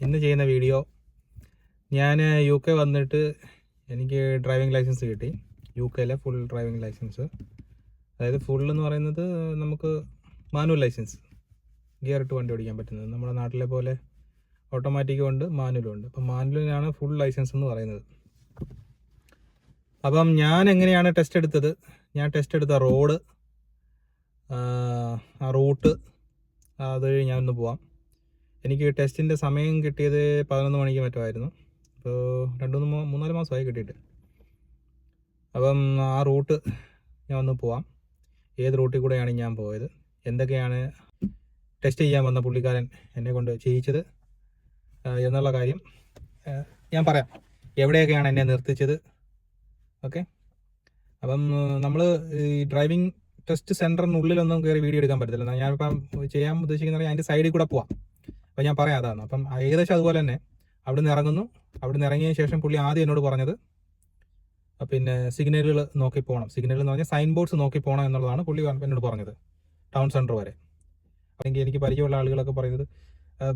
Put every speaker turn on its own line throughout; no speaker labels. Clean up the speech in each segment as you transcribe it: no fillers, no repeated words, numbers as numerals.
ഇന്ന് ചെയ്യുന്ന വീഡിയോ ഞാൻ UK വന്നിട്ട് എനിക്ക് ഡ്രൈവിംഗ് ലൈസൻസ് കിട്ടി. UK full driving licence. അതായത് ഫുൾ എന്ന് പറയുന്നത് നമുക്ക് മാനുവൽ ലൈസൻസ്, ഗിയർ ഇട്ട് വണ്ടി ഓടിക്കാൻ പറ്റുന്നത്. നമ്മുടെ നാട്ടിലെ പോലെ ഓട്ടോമാറ്റിക്കും ഉണ്ട്, മാനുവലും ഉണ്ട്. അപ്പം മാനുവലിനാണ് ഫുൾ ലൈസൻസ് എന്ന് പറയുന്നത്. അപ്പം ഞാൻ എങ്ങനെയാണ് ടെസ്റ്റ് എടുത്തത്? ഞാൻ ടെസ്റ്റ് എടുത്ത റോഡ്, ആ റൂട്ട്, അത് ഞാനൊന്ന് പോവാം. എനിക്ക് ടെസ്റ്റിൻ്റെ സമയം കിട്ടിയത് 11 മണിക്ക് മറ്റോ ആയിരുന്നു. ഇപ്പോൾ 2-3-4 മാസമായി കിട്ടിയിട്ട്. അപ്പം ആ റൂട്ട് ഞാൻ ഒന്ന് പോവാം. ഏത് റൂട്ടിൽ കൂടെയാണ് ഞാൻ പോയത്, എന്തൊക്കെയാണ് ടെസ്റ്റ് ചെയ്യാൻ വന്ന പുള്ളിക്കാരൻ എന്നെ കൊണ്ട് ചെയ്യിച്ചത് എന്നുള്ള കാര്യം ഞാൻ പറയാം. എവിടെയൊക്കെയാണ് എന്നെ നിർത്തിച്ചത്. ഓക്കെ. അപ്പം നമ്മൾ ഈ ഡ്രൈവിംഗ് ടെസ്റ്റ് സെൻറ്ററിനുള്ളിലൊന്നും കയറി വീഡിയോ എടുക്കാൻ പറ്റത്തില്ല. ഞാനിപ്പം ചെയ്യാൻ ഉദ്ദേശിക്കുന്നത് അതിൻ്റെ സൈഡിൽ കൂടെ പോവാം. അപ്പോൾ ഞാൻ പറയാം അതാണ്. അപ്പം ഏകദേശം അതുപോലെ തന്നെ അവിടെ നിന്ന് ഇറങ്ങുന്നു. അവിടെ നിന്ന് ഇറങ്ങിയ ശേഷം പുള്ളി ആദ്യം എന്നോട് പറഞ്ഞത് പിന്നെ സിഗ്നലുകൾ നോക്കി പോകണം. സിഗ്നൽ എന്ന് പറഞ്ഞാൽ സൈൻ ബോർഡ്സ് നോക്കി പോകണം എന്നുള്ളതാണ് പുള്ളി എന്നോട് പറഞ്ഞത്, ടൗൺ സെൻറ്റർ വരെ. അല്ലെങ്കിൽ എനിക്ക് പരിചയമുള്ള ആളുകളൊക്കെ പറയുന്നത്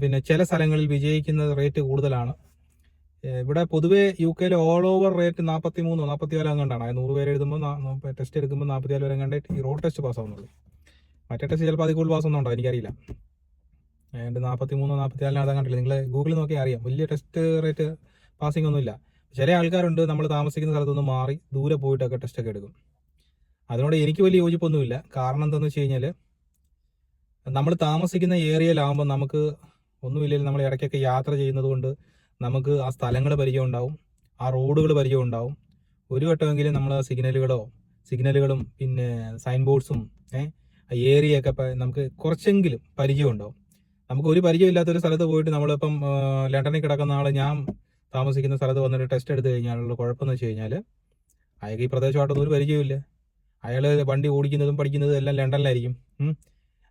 പിന്നെ ചില സ്ഥലങ്ങളിൽ വിജയിക്കുന്ന റേറ്റ് കൂടുതലാണ്. ഇവിടെ പൊതുവേ UK ഓൾ ഓവർ റേറ്റ് 43-44 അങ്ങോട്ടാണ്. 100 പേര് എഴുതുമ്പോൾ ടെസ്റ്റ് എടുക്കുമ്പോൾ 44 വരെ കണ്ടേ ഈ റോഡ് ടെസ്റ്റ് പാസ്സാവുന്നുള്ളൂ. മറ്റേ ടെസ്റ്റ് ചിലപ്പോൾ അതിൽ കൂടുതൽ പാസ്സൊന്നുണ്ടോ എനിക്കറിയില്ല. 43-44 കണ്ടില്ല. നിങ്ങൾ ഗൂഗിളിൽ നോക്കിയാൽ അറിയാം. വലിയ ടെസ്റ്റ് റേറ്റ് പാസിംഗ് ഒന്നുമില്ല. ചില ആൾക്കാരുണ്ട് നമ്മൾ താമസിക്കുന്ന സ്ഥലത്തുനിന്ന് മാറി ദൂരെ പോയിട്ടൊക്കെ ടെസ്റ്റൊക്കെ എടുക്കും. അതിനോട് എനിക്ക് വലിയ യോജിപ്പൊന്നുമില്ല. കാരണം എന്താണെന്ന് വെച്ച് കഴിഞ്ഞാൽ നമ്മൾ താമസിക്കുന്ന ഏരിയയിലാകുമ്പോൾ നമുക്ക് ഒന്നുമില്ലെങ്കിൽ നമ്മൾ ഇടയ്ക്കൊക്കെ യാത്ര ചെയ്യുന്നത് കൊണ്ട് നമുക്ക് ആ സ്ഥലങ്ങൾ പരിചയം ഉണ്ടാവും, ആ റോഡുകൾ പരിചയം ഉണ്ടാവും. ഒരു വട്ടമെങ്കിലും നമ്മൾ സിഗ്നലുകളും പിന്നെ സൈൻ ബോർഡ്സും ഏരിയയൊക്കെ നമുക്ക് കുറച്ചെങ്കിലും പരിചയം ഉണ്ടാവും. നമുക്ക് ഒരു പരിചയമില്ലാത്തൊരു സ്ഥലത്ത് പോയിട്ട് നമ്മളിപ്പം ലണ്ടനിൽ കിടക്കുന്ന ആൾ ഞാൻ താമസിക്കുന്ന സ്ഥലത്ത് വന്നിട്ട് ടെസ്റ്റ് എടുത്തു കഴിഞ്ഞാലുള്ള കുഴപ്പമെന്ന് വെച്ച് കഴിഞ്ഞാൽ അയാൾക്ക് ഈ പ്രദേശമായിട്ടൊന്നും ഒരു പരിചയമില്ല. അയാൾ വണ്ടി ഓടിക്കുന്നതും പഠിക്കുന്നതും എല്ലാം ലണ്ടനിലായിരിക്കും.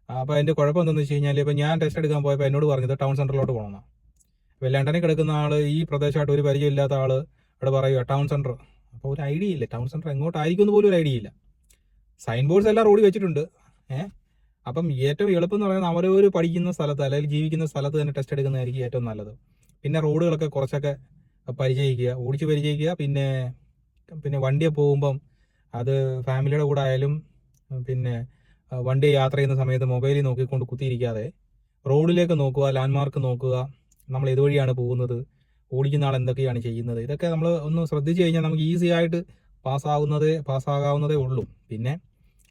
അപ്പോൾ അതിൻ്റെ കുഴപ്പം എന്താണെന്ന് വെച്ച് കഴിഞ്ഞാൽ ഇപ്പം ഞാൻ ടെസ്റ്റ് എടുക്കാൻ പോയപ്പോൾ എന്നോട് പറഞ്ഞത് ടൗൺ സെൻറ്ററിലോട്ട് പോകണമെന്നാണ്. ഇപ്പോൾ ലണ്ടനിൽ കിടക്കുന്ന ആൾ, ഈ പ്രദേശമായിട്ട് ഒരു പരിചയമില്ലാത്ത ആൾ അവിടെ പറയുക ടൗൺ സെൻറ്റർ. അപ്പോൾ ഒരു ഐഡിയ ഇല്ല, ടൗൺ സെൻറ്റർ എങ്ങോട്ടായിരിക്കും എന്ന് പോലും ഒരു ഐഡിയ ഇല്ല. സൈൻ ബോർഡ്സ് എല്ലാം റോഡിൽ വെച്ചിട്ടുണ്ട്. അപ്പം ഏറ്റവും എളുപ്പം എന്ന് പറയുന്നത് അവരവർ പഠിക്കുന്ന സ്ഥലത്ത് അല്ലെങ്കിൽ ജീവിക്കുന്ന സ്ഥലത്ത് തന്നെ ടെസ്റ്റ് എടുക്കുന്നതായിരിക്കും ഏറ്റവും നല്ലത്. പിന്നെ റോഡുകളൊക്കെ കുറച്ചൊക്കെ ഓടിച്ച് പരിചയിക്കുക. പിന്നെ വണ്ടിയെ പോകുമ്പം അത് ഫാമിലിയുടെ കൂടെ ആയാലും പിന്നെ വണ്ടി യാത്ര ചെയ്യുന്ന സമയത്ത് മൊബൈലിൽ നോക്കിക്കൊണ്ട് കുത്തിയിരിക്കാതെ റോഡിലേക്ക് നോക്കുക, ലാൻഡ്മാർക്ക് നോക്കുക, നമ്മൾ ഇതുവഴിയാണ് പോകുന്നത്, ഓടിക്കുന്ന ആൾ എന്തൊക്കെയാണ് ചെയ്യുന്നത്, ഇതൊക്കെ നമ്മൾ ഒന്ന് ശ്രദ്ധിച്ചു കഴിഞ്ഞാൽ നമുക്ക് ഈസി ആയിട്ട് പാസ്സാകാവുന്നതേ ഉള്ളൂ. പിന്നെ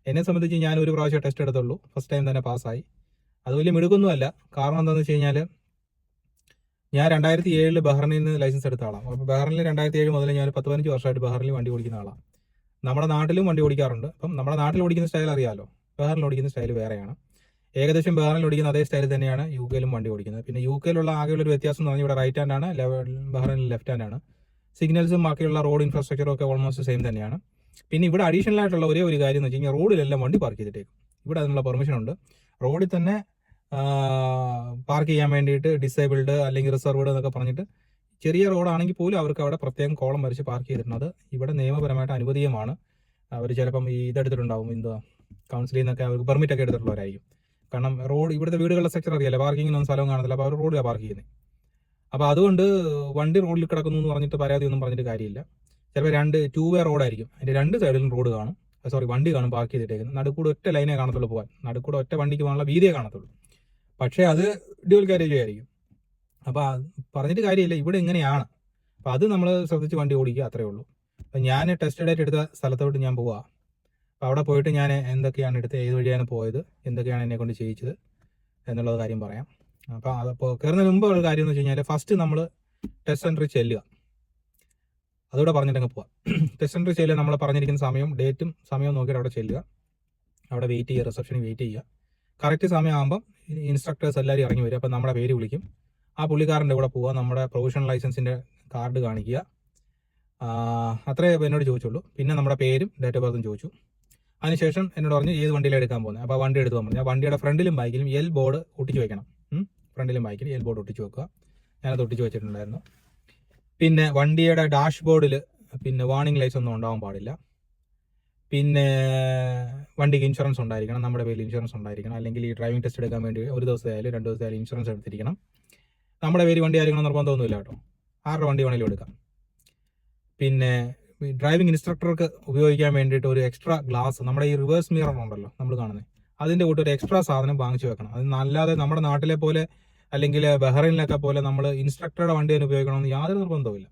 എന്നെ സംബന്ധിച്ച് ഞാൻ ഒരു പ്രാവശ്യം ടെസ്റ്റ് എടുത്തുള്ളൂ, ഫസ്റ്റ് ടൈം തന്നെ പാസ്സായി. അത് വലിയ മിടുക്കൊന്നുമല്ല. കാരണം എന്താണെന്ന് വെച്ച് കഴിഞ്ഞാൽ ഞാൻ 2007 ബഹ്റിനിൽ നിന്ന് ലൈസൻസ് എടുത്ത ആളാണ്. അപ്പോൾ ബഹ്റിനിൽ 2007 മുതൽ ഞാൻ 10-15 വർഷമായിട്ട് ബഹ്റിനിൽ വണ്ടി ഓടിക്കുന്ന ആളാണ്. നമ്മുടെ നാട്ടിലും വണ്ടി ഓടിക്കാറുണ്ട്. അപ്പം നമ്മുടെ നാട്ടിൽ ഓടിക്കുന്ന സ്റ്റൈൽ അറിയാമല്ലോ, ബഹ്റിനിൽ ഓടിക്കുന്ന സ്റ്റൈൽ വേറെയാണ്. ഏകദേശം ബഹ്റിനിൽ ഓടിക്കുന്ന അതേ സ്റ്റൈൽ തന്നെയാണ് UK വണ്ടി ഓടിക്കുന്നത്. പിന്നെ UK ആകെയുള്ള ഒരു വ്യത്യാസം എന്ന് പറഞ്ഞാൽ ഇവിടെ റൈറ്റ് ഹാൻഡ് ആണ്, ബഹ്റിനിൽ ലെഫ്റ്റ് ഹാൻഡ് ആണ്. സിഗ്നൽസും ബാക്കിയുള്ള റോഡ് ഇൻഫ്രാസ്ട്രക്ചറും ഒക്കെ ഓൾമോസ്റ്റ് സെയിം തന്നെയാണ്. പിന്നെ ഇവിടെ അഡീഷണൽ ആയിട്ടുള്ള ഒരേ ഒരു കാര്യം എന്ന് വെച്ച് കഴിഞ്ഞാൽ റോഡിലെല്ലാം വണ്ടി പാർക്ക് ചെയ്തിട്ടേക്കും. ഇവിടെ അതിനുള്ള പെർമിഷൻ ഉണ്ട്. റോഡിൽ തന്നെ പാർക്ക് ചെയ്യാൻ വേണ്ടിയിട്ട് ഡിസേബിൾഡ് അല്ലെങ്കിൽ റിസർവ്ഡ് എന്നൊക്കെ പറഞ്ഞിട്ട് ചെറിയ റോഡാണെങ്കിൽ പോലും അവർക്ക് അവിടെ പ്രത്യേകം കോളം വരച്ച് പാർക്ക് ചെയ്തിട്ടുണ്ട്. അത് ഇവിടെ നിയമപരമായിട്ട് അനുവദീയമാണ്. അവർ ചിലപ്പം ഇതെടുത്തിട്ടുണ്ടാവും, കൗൺസിലിൽ നിന്നൊക്കെ അവർക്ക് പെർമിറ്റ് ഒക്കെ എടുത്തിട്ടുള്ളവരായിരിക്കും. കാരണം ഇവിടുത്തെ വീടുകളുടെ സെക്ടർ അറിയാലോ, പാർക്കിങ്ങിനൊന്നും സ്ഥലവും കാണത്തില്ല. അപ്പോൾ അവർ റോഡിലാണ് പാർക്ക് ചെയ്യുന്നത്. അപ്പോൾ അതുകൊണ്ട് വണ്ടി റോഡിൽ കിടക്കുന്നു എന്ന് പറഞ്ഞിട്ട് പരാതിയൊന്നും പറഞ്ഞിട്ട് കാര്യമില്ല. ചിലപ്പോൾ 2 വേ റോഡായിരിക്കും, അതിൻ്റെ 2 സൈഡിലും റോഡ് കാണും, വണ്ടി കാണും പാർക്ക് ചെയ്തിട്ടേക്കുന്നത്. നടുക്കൂടെ ഒറ്റ ലൈനേ കാണത്തുള്ളൂ പോകാൻ, നടുക്കൂടെ ഒറ്റ വണ്ടിക്ക് പോകാനുള്ള വീതിയെ കാണത്തുള്ളൂ. പക്ഷേ അത് ഡ്യുവൽ കാരേജ് ആയിരിക്കും. അപ്പോൾ പറഞ്ഞിട്ട് കാര്യമില്ല, ഇവിടെ ഇങ്ങനെയാണ്. അപ്പോൾ അത് നമ്മൾ ശ്രദ്ധിച്ച് വണ്ടി ഓടിക്കുക, അത്രേ ഉള്ളൂ. അപ്പം ഞാൻ ടെസ്റ്റ് ഡേറ്റ് എടുത്ത സ്ഥലത്തോട്ട് ഞാൻ പോവാം. അപ്പോൾ അവിടെ പോയിട്ട് ഞാൻ എന്തൊക്കെയാണ് എടുത്തത്, ഏത് വഴിയാണ് പോയത്, എന്തൊക്കെയാണ് എന്നെ കൊണ്ട് ചെയ്യിച്ചത് എന്നുള്ളത് കാര്യം പറയാം. അപ്പോൾ അതിപ്പോൾ കയറുന്നതിന് മുമ്പ് ഉള്ള കാര്യം എന്ന് വെച്ച് കഴിഞ്ഞാൽ ഫസ്റ്റ് നമ്മൾ ടെസ്റ്റ് സെൻറ്ററിൽ ചെല്ലുക. അതുകൂടെ പറഞ്ഞിട്ടങ്ങ് പോവാം. ടെസ്റ്റ് സെൻറ്ററിൽ ചെല്ലുക, നമ്മൾ പറഞ്ഞിരിക്കുന്ന ഡേറ്റും സമയവും നോക്കിയിട്ട് അവിടെ ചെല്ലുക. അവിടെ വെയിറ്റ് ചെയ്യുക, റിസപ്ഷനിൽ വെയിറ്റ് ചെയ്യുക. കറക്റ്റ് സമയമാകുമ്പം ഇൻസ്ട്രക്ടേഴ്സ് എല്ലാവരും ഇറങ്ങി വരും. അപ്പം നമ്മുടെ പേര് വിളിക്കും. ആ പുള്ളിക്കാരൻ്റെ കൂടെ പോവുക, നമ്മുടെ പ്രൊവിഷണൽ ലൈസൻസിൻ്റെ കാർഡ് കാണിക്കുക. അത്രേ എന്നോട് ചോദിച്ചുള്ളൂ. പിന്നെ നമ്മുടെ പേരും ഡേറ്റ് ഓഫ് ബർത്തും ചോദിച്ചു. അതിനുശേഷം എന്നോട് പറഞ്ഞു ഏത് വണ്ടിയിലാണ് എടുക്കാൻ പോകുന്നത്. അപ്പോൾ വണ്ടി എടുത്ത് പറഞ്ഞു. വണ്ടിയുടെ ഫ്രണ്ടിലും ബാക്കിലും എൽ ബോർഡ് ഒട്ടിച്ച് വെക്കണം. ഫ്രണ്ടിലും ബാക്കിലും എൽ ബോർഡ് ഒട്ടിച്ച് വെക്കുക. ഞാനത് ഒട്ടിച്ച് വെച്ചിട്ടുണ്ടായിരുന്നു. പിന്നെ വണ്ടിയുടെ ഡാഷ് ബോർഡിൽ പിന്നെ വാർണിംഗ് ലൈറ്റ്സ് ഒന്നും ഉണ്ടാവാൻ പാടില്ല. പിന്നെ വണ്ടിക്ക് ഇൻഷുറൻസ് ഉണ്ടായിരിക്കണം, നമ്മുടെ പേരിൽ ഇൻഷുറൻസ് ഉണ്ടായിരിക്കണം. അല്ലെങ്കിൽ ഈ ഡ്രൈവിംഗ് ടെസ്റ്റ് എടുക്കാൻ വേണ്ടി 1 ദിവസമായാലും 2 ദിവസമായാലും ഇൻഷുറൻസ് എടുത്തിരിക്കണം. നമ്മുടെ പേര് വണ്ടി ആയിരിക്കണം നിർബന്ധമൊന്നുമില്ല കേട്ടോ, ആരുടെ വണ്ടി വേണമെങ്കിലും എടുക്കാം. പിന്നെ ഡ്രൈവിംഗ് ഇൻസ്ട്രക്ടർക്ക് ഉപയോഗിക്കാൻ വേണ്ടിയിട്ട് ഒരു എക്സ്ട്രാ ഗ്ലാസ്, നമ്മുടെ ഈ റിവേഴ്സ് മിറർ ഉണ്ടല്ലോ നമ്മൾ കാണുന്നത്, അതിൻ്റെ കൂട്ട് ഒരു എക്സ്ട്രാ സാധനം വാങ്ങിച്ചു വെക്കണം. അത് അല്ലാതെ നമ്മുടെ നാട്ടിലെ പോലെ അല്ലെങ്കിൽ ബഹ്റൈനിലൊക്കെ പോലെ നമ്മൾ ഇൻസ്ട്രക്ടറുടെ വണ്ടി തന്നെ ഉപയോഗിക്കണമെന്ന് യാതൊരു നിർബന്ധവുമില്ല.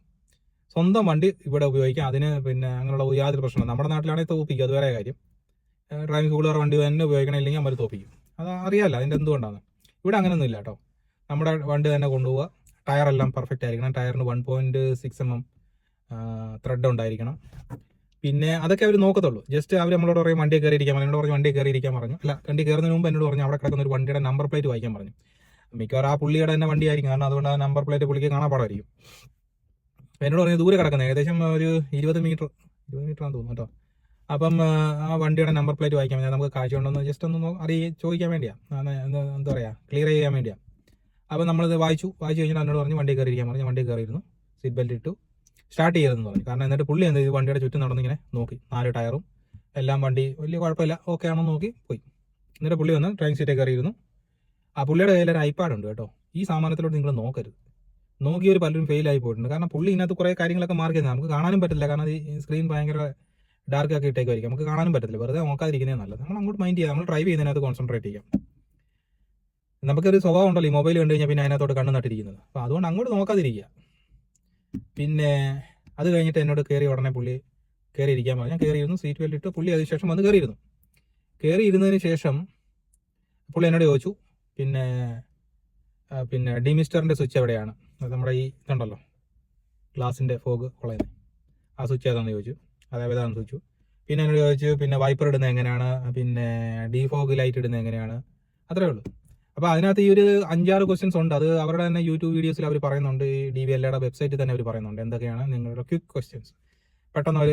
സ്വന്തം വണ്ടി ഇവിടെ ഉപയോഗിക്കാം. അതിന് പിന്നെ അങ്ങനെയുള്ള യാതൊരു പ്രശ്നമില്ല. നമ്മുടെ നാട്ടിലാണെങ്കിൽ തോപ്പിക്കും, അത് വേറെ കാര്യം. ഡ്രൈവിംഗ് സ്കൂളുകാർ വണ്ടി തന്നെ ഉപയോഗിക്കണം, ഇല്ലെങ്കിൽ അവർ തോപ്പിക്കും. അത് അറിയാമല്ലോ അതിൻ്റെ എന്തുകൊണ്ടാണ്. ഇവിടെ അങ്ങനെയൊന്നും ഇല്ല കേട്ടോ. നമ്മുടെ വണ്ടി തന്നെ കൊണ്ടുപോവുക. ടയറെല്ലാം പെർഫെക്റ്റ് ആയിരിക്കണം. ടയറിന് 1.6 mm ത്രെഡ് ഉണ്ടായിരിക്കണം. പിന്നെ അതൊക്കെ അവർ നോക്കത്തുള്ളൂ. ജസ്റ്റ് അവർ നമ്മളോട് പറയും വണ്ടി കയറിയിരിക്കാൻ പറഞ്ഞു, എന്നോട് പറഞ്ഞു വണ്ടി കയറിയിരിക്കാൻ പറഞ്ഞു. അല്ല, വണ്ടി കയറുന്നതിന് മുമ്പ് എന്നോട് പറഞ്ഞു അവിടെ കിടക്കുന്ന ഒരു വണ്ടിയുടെ നമ്പർ പ്ലേറ്റ് വായിക്കാൻ പറഞ്ഞു. മിക്കവാറും ആ പുള്ളിയുടെ തന്നെ വണ്ടി ആയിരിക്കും, കാരണം അതുകൊണ്ട് ആ നമ്പർ പ്ലേറ്റ് പുള്ളിക്ക് കാണാൻ പാടായിരിക്കും. എന്നോട് പറഞ്ഞു ദൂരെ കിടക്കുന്നത് ഏകദേശം ഒരു 20 മീറ്റർ ആണെന്ന് തോന്നുന്നു കേട്ടോ. അപ്പം ആ വണ്ടിയുടെ നമ്പർ പ്ലേറ്റ് വായിക്കാൻ വേണ്ടി നമുക്ക് കാഴ്ച ഉണ്ടോന്ന് ജസ്റ്റ് ഒന്ന് ചോദിക്കാൻ വേണ്ടിയാണ്, എന്താ പറയുക, ക്ലിയർ ചെയ്യാൻ വേണ്ടിയാണ്. അപ്പം നമ്മളിത് വായിച്ചു കഴിഞ്ഞാൽ എന്നോട് പറഞ്ഞു വണ്ടി കയറിയിരിക്കാൻ പറഞ്ഞു. വണ്ടി കയറിയിരുന്നു, സീറ്റ് ബെൽറ്റ് ഇട്ടു, സ്റ്റാർട്ട് ചെയ്തെന്ന് പറഞ്ഞു. കാരണം എന്നിട്ട് പുള്ളി എന്ത് ചെയ്തു, വണ്ടിയുടെ ചുറ്റും നടന്നിങ്ങനെ നോക്കി, 4 ടയറും എല്ലാം വണ്ടി വലിയ കുഴപ്പമില്ല, ഓക്കെ ആണോ നോക്കി പോയി. എന്നിട്ട് പുള്ളി വന്ന് ഡ്രൈവിംഗ് സീറ്റേ കയറിയിരുന്നു. ആ പുള്ളിയുടെ കയ്യിൽ ഒരു ഐപാഡ് ഉണ്ട് കേട്ടോ. ഈ സാമാനത്തിലോട്ട് നിങ്ങൾ നോക്കരുത്. നോക്കിയൊരു പലരും ഫെയിലായി പോയിട്ടുണ്ട്. കാരണം പുള്ളി ഇതിനകത്ത് കുറേ കാര്യങ്ങളൊക്കെ മാർക്ക് ചെയ്ത് നമുക്ക് കാണാനും പറ്റില്ല. കാരണം ഈ സ്ക്രീൻ ഭയങ്കര ഡാർക്ക് ആക്കി ഇട്ടേക്കുമായിരിക്കും, നമുക്ക് കാണാനും പറ്റത്തില്ല. വെറുതെ നോക്കാതിരിക്കുന്നേ നല്ലത്. നമ്മൾ അങ്ങോട്ട് മൈൻഡ് ചെയ്യാം, നമ്മൾ ഡ്രൈവ് ചെയ്യുന്നതിനകത്ത് കോൺസെൻട്രേറ്റ് ചെയ്യാം. നമുക്കൊരു സ്വഭാവം ഉണ്ടല്ലോ, ഈ മൊബൈൽ കണ്ടു കഴിഞ്ഞാൽ പിന്നെ അതിനകത്തോട്ട് കണ്ണ് നട്ടിരിക്കുന്നത്. അപ്പോൾ അതുകൊണ്ട് അങ്ങോട്ട് നോക്കാതിരിക്കുക. പിന്നെ അത് കഴിഞ്ഞിട്ട് എന്നോട് കയറി ഉടനെ പുള്ളി കയറിയിരിക്കാൻ പറഞ്ഞു. ഞാൻ കയറിയിരുന്നു, സീറ്റ് ബെൽറ്റ് ഇട്ട്. പുള്ളി അതിനുശേഷം വന്ന് കയറിയിരുന്നതിന് ശേഷം പുള്ളി എന്നോട് ചോദിച്ചു പിന്നെ ഡിമിസ്റ്ററിൻ്റെ സ്വിച്ച് എവിടെയാണ്, നമ്മുടെ ഈ ഇതുണ്ടല്ലോ ഗ്ലാസിൻ്റെ ഫോഗ് കൊളയുന്നത്, ആ സ്വിച്ച് ഏതാണെന്ന് ചോദിച്ചു. അതേതാണെന്ന് ചോദിച്ചു. പിന്നെ എന്നോട് ചോദിച്ചു പിന്നെ വൈപ്പർ ഇടുന്നത് എങ്ങനെയാണ്, പിന്നെ ഡിഫോഗ് ലൈറ്റ് ഇടുന്നത് എങ്ങനെയാണ്, അത്രേ ഉള്ളൂ. അപ്പോൾ അതിനകത്ത് ഈ ഒരു 5-6 ക്വസ്റ്റ്യൻസ് ഉണ്ട്. അത് അവരുടെ തന്നെ യൂട്യൂബ് വീഡിയോസിൽ അവർ പറയുന്നുണ്ട്, ഈ DVLAയുടെ വെബ്സൈറ്റിൽ തന്നെ അവർ പറയുന്നുണ്ട് എന്തൊക്കെയാണ് നിങ്ങളുടെ ക്വിക്ക് ക്വസ്റ്റ്യൻസ്. പെട്ടെന്ന് അവർ